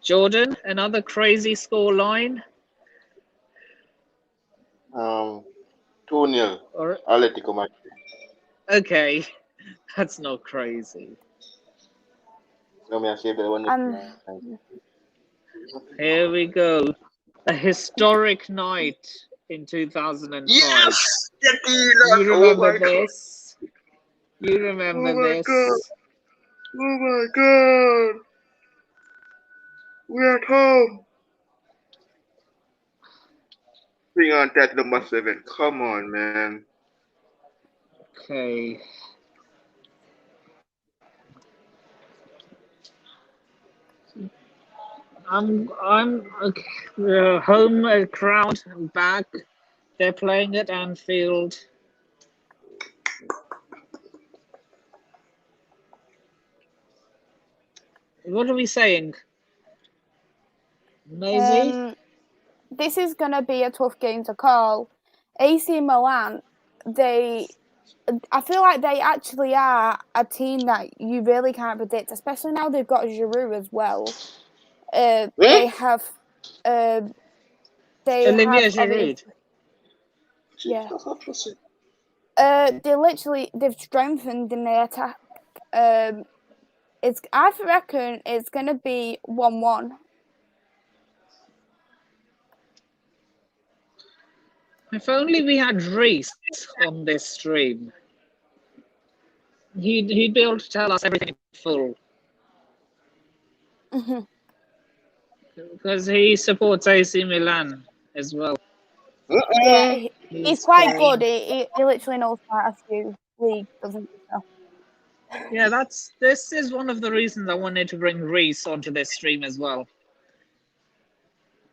Jordan, another crazy score line? 2-0 Or Atletico Madrid. okay, that's not crazy. No, me I say that one. Here we go. A historic night in 2005. Yes! You remember this? You remember this? God. Oh my god! We're at home! Bring on that number 7. Come on, man. Okay. I'm okay. Home crowd back. They're playing at Anfield. What are we saying? Maisie? This is gonna be a tough game to call. AC Milan, I feel like they actually are a team that you really can't predict, especially now they've got Giroud as well. They have, Olivier Giroud. Yeah. They've strengthened in their attack. I reckon it's gonna be 1-1. If only we had Reese on this stream. He'd be able to tell us everything in full. Because he supports AC Milan as well. Yeah, he's quite good. He literally knows quite a few leagues, doesn't he? So. Yeah, this is one of the reasons I wanted to bring Reese onto this stream as well.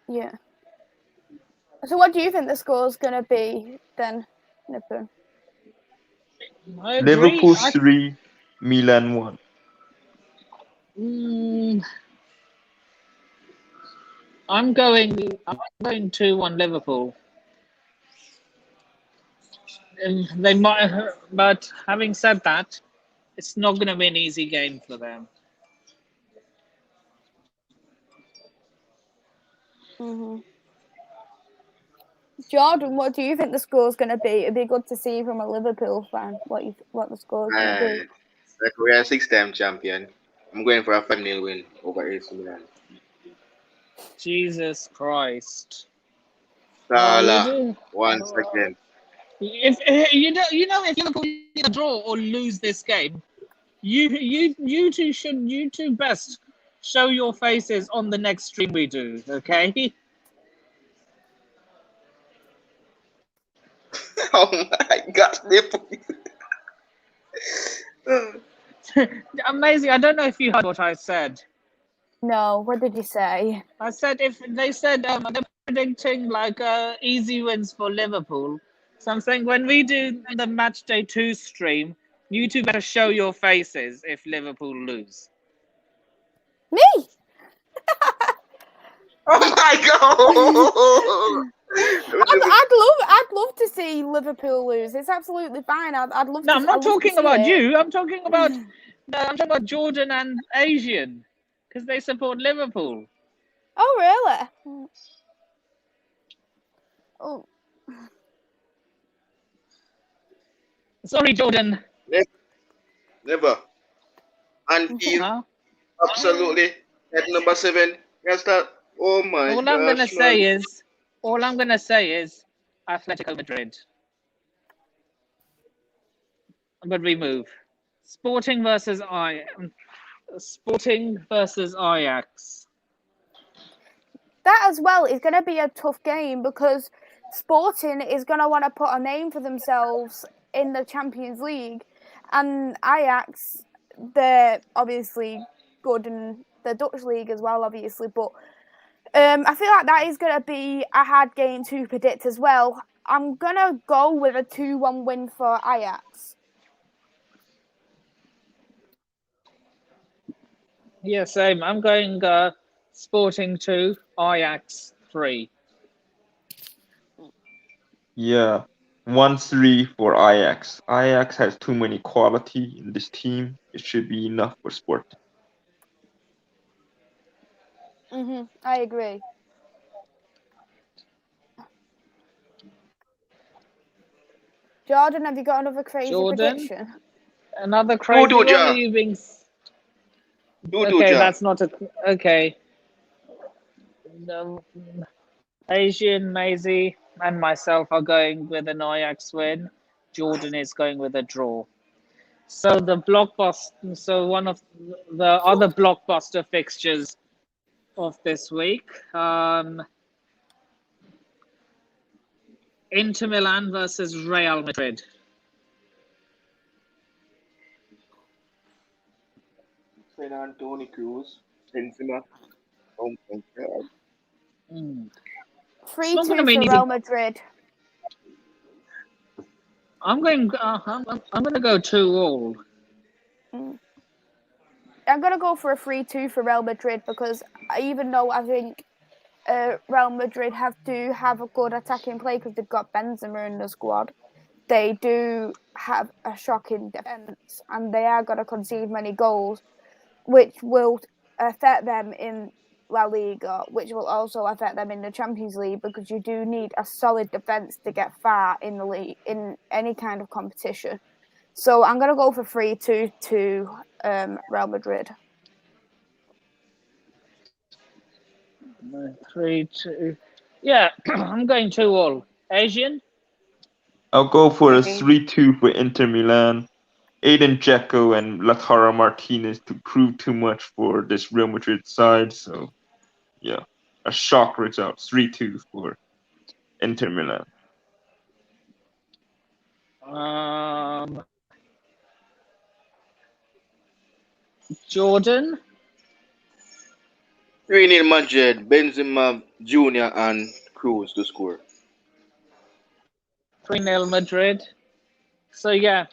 Yeah. So what do you think the score is going to be then, Nippon? Liverpool 3, Milan 1. I'm going 2-1 Liverpool. They might, but having said that, it's not going to be an easy game for them. Jordan, what do you think the score is going to be? It'd be good to see from a Liverpool fan what the score is going to be. Like we are 6-time champion. I'm going for a 5-0 win over AC Milan. Jesus Christ! Salah, once again. If if Liverpool either draw or lose this game, you two best show your faces on the next stream we do, okay? Oh my God, Amazing. I don't know if you heard what I said. No, what did you say? I said if they said they're predicting like easy wins for Liverpool. So I'm saying when we do the Matchday 2 stream, you two better show your faces if Liverpool lose. Me? Oh my God! I'd love to see Liverpool lose. It's absolutely fine. I'd love. No, I'm not talking about you. I'm talking about Jordan and Asian because they support Liverpool. Oh really? Oh. Sorry, Jordan. Never. and team. Huh? Absolutely. At number 7. Yes, that. Oh my All I'm gonna gosh, man. say is Atletico Madrid. But we move. Sporting versus Ajax. That as well is going to be a tough game because Sporting is going to want to put a name for themselves in the Champions League, and Ajax, they're obviously good in the Dutch league as well, obviously. But I feel like that is going to be a hard game to predict as well. I'm going to go with a 2-1 win for Ajax. Yeah, same. I'm going Sporting 2, Ajax 3. Yeah, 1-3 for Ajax. Ajax has too many quality in this team. It should be enough for Sporting. I agree. Jordan, have you got another crazy prediction? Another crazy one? Or are you being... Okay, that's not a... Okay. Asian, Maisie, and myself are going with an Ajax win. Jordan is going with a draw. So one of the other blockbuster fixtures of this week, Inter Milan versus Real Madrid. Tony Cruz, Benzema. Oh my God. 3-2 for Real Madrid. I'm going to go 2-2. I'm going to go for a 3-2 for Real Madrid because even though I think Real Madrid have to have a good attacking play because they've got Benzema in the squad, they do have a shocking defence and they are going to concede many goals, which will affect them in La Liga, which will also affect them in the Champions League because you do need a solid defence to get far in the league in any kind of competition. So I'm going to go for 3-2 to Real Madrid. 3-2. Yeah, I'm going 2-2. Asian? I'll go for a 3-2 for Inter Milan. Aiden Dzeko and Lautaro Martinez to prove too much for this Real Madrid side. So, yeah, a shock result. 3-2 for Inter Milan. Jordan? 3-0 Madrid, Benzema Jr. and Cruz to score. 3-0 Madrid. So, yeah.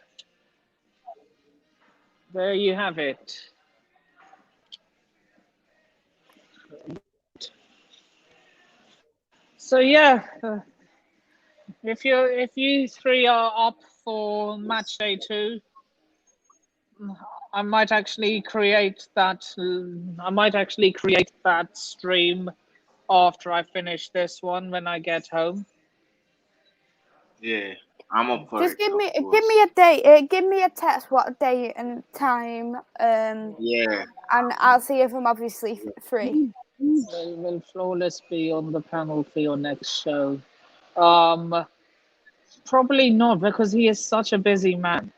There you have it. So, yeah. If you three are up for Matchday 2, I might actually create that stream after I finish this one when I get home. Yeah, I'm up for Just it. give me a date. Give me a text what date and time. Yeah. And I'll see if I'm obviously free. So will Flawless be on the panel for your next show? Probably not because he is such a busy man.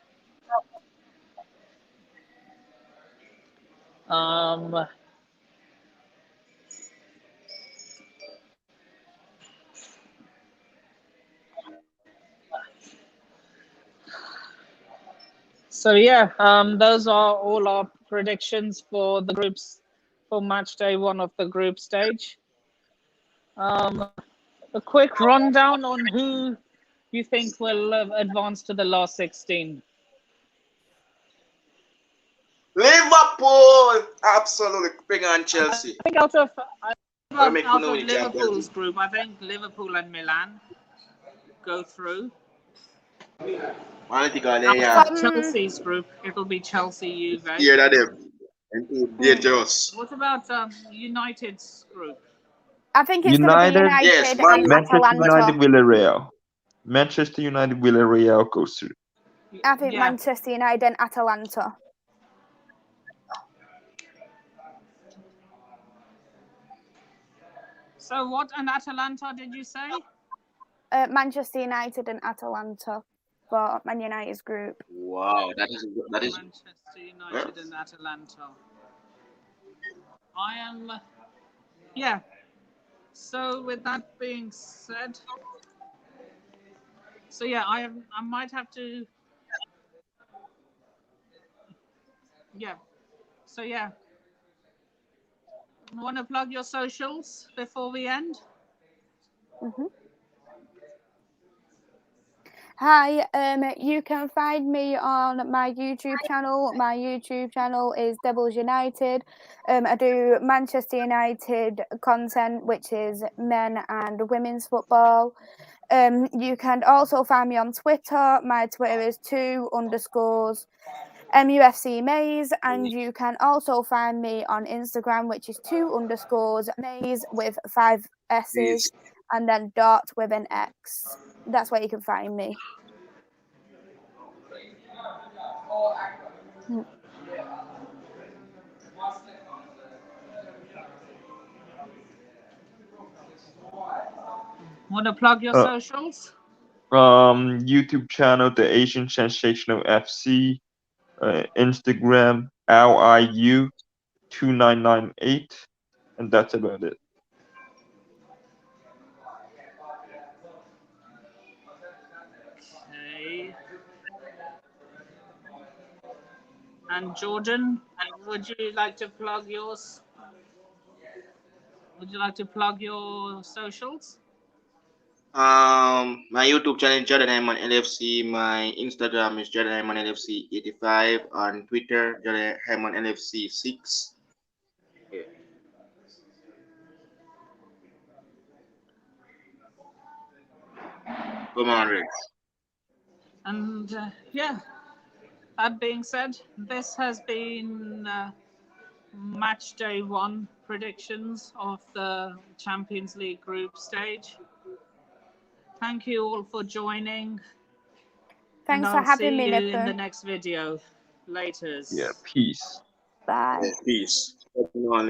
So yeah, those are all our predictions for the groups for match day 1 of the group stage. A quick rundown on who you think will advance to the last 16. Liverpool, absolutely. Bring on Chelsea. I think out of Liverpool's group, I think Liverpool and Milan go through. Chelsea's group, it'll be Chelsea, Juve. Yeah, them. Dangerous. What about United's group? I think it's going to be United yes, and Manchester Manchester United, Villarreal goes through. I think Manchester United and Atalanta. So what and Atalanta did you say? Manchester United and Atalanta for Man United's group. Wow, that is Manchester United and Atalanta. I am, yeah. So with that being said, so yeah, I might have to, yeah. So yeah, want to plug your socials before we end? Mm-hmm. Hi, you can find me on my YouTube channel. My YouTube channel is Devils United. I do Manchester United content, which is men and women's football. You can also find me on Twitter. My Twitter is 2_ MUFC Maze, and you can also find me on Instagram, which is 2_ Maze with 5 S's and then dot with an X. That's where you can find me. Want to plug your socials? YouTube channel, The Asian Sensational FC. Instagram, LIU2998, and that's about it. Okay. And Jordan, would you like to plug yours? Would you like to plug your socials? My YouTube channel is Jordan Hyman LFC. My Instagram is Jordan Hyman LFC 85. On Twitter, Jordan Hyman LFC 6. Yeah. Come on, Rex. And yeah, that being said, this has been match day 1 predictions of the Champions League group stage. Thank you all for joining. Thanks and for I'll having me, see you in Nipper. the next video. Laters. Yeah, peace. Bye. Peace. Come on.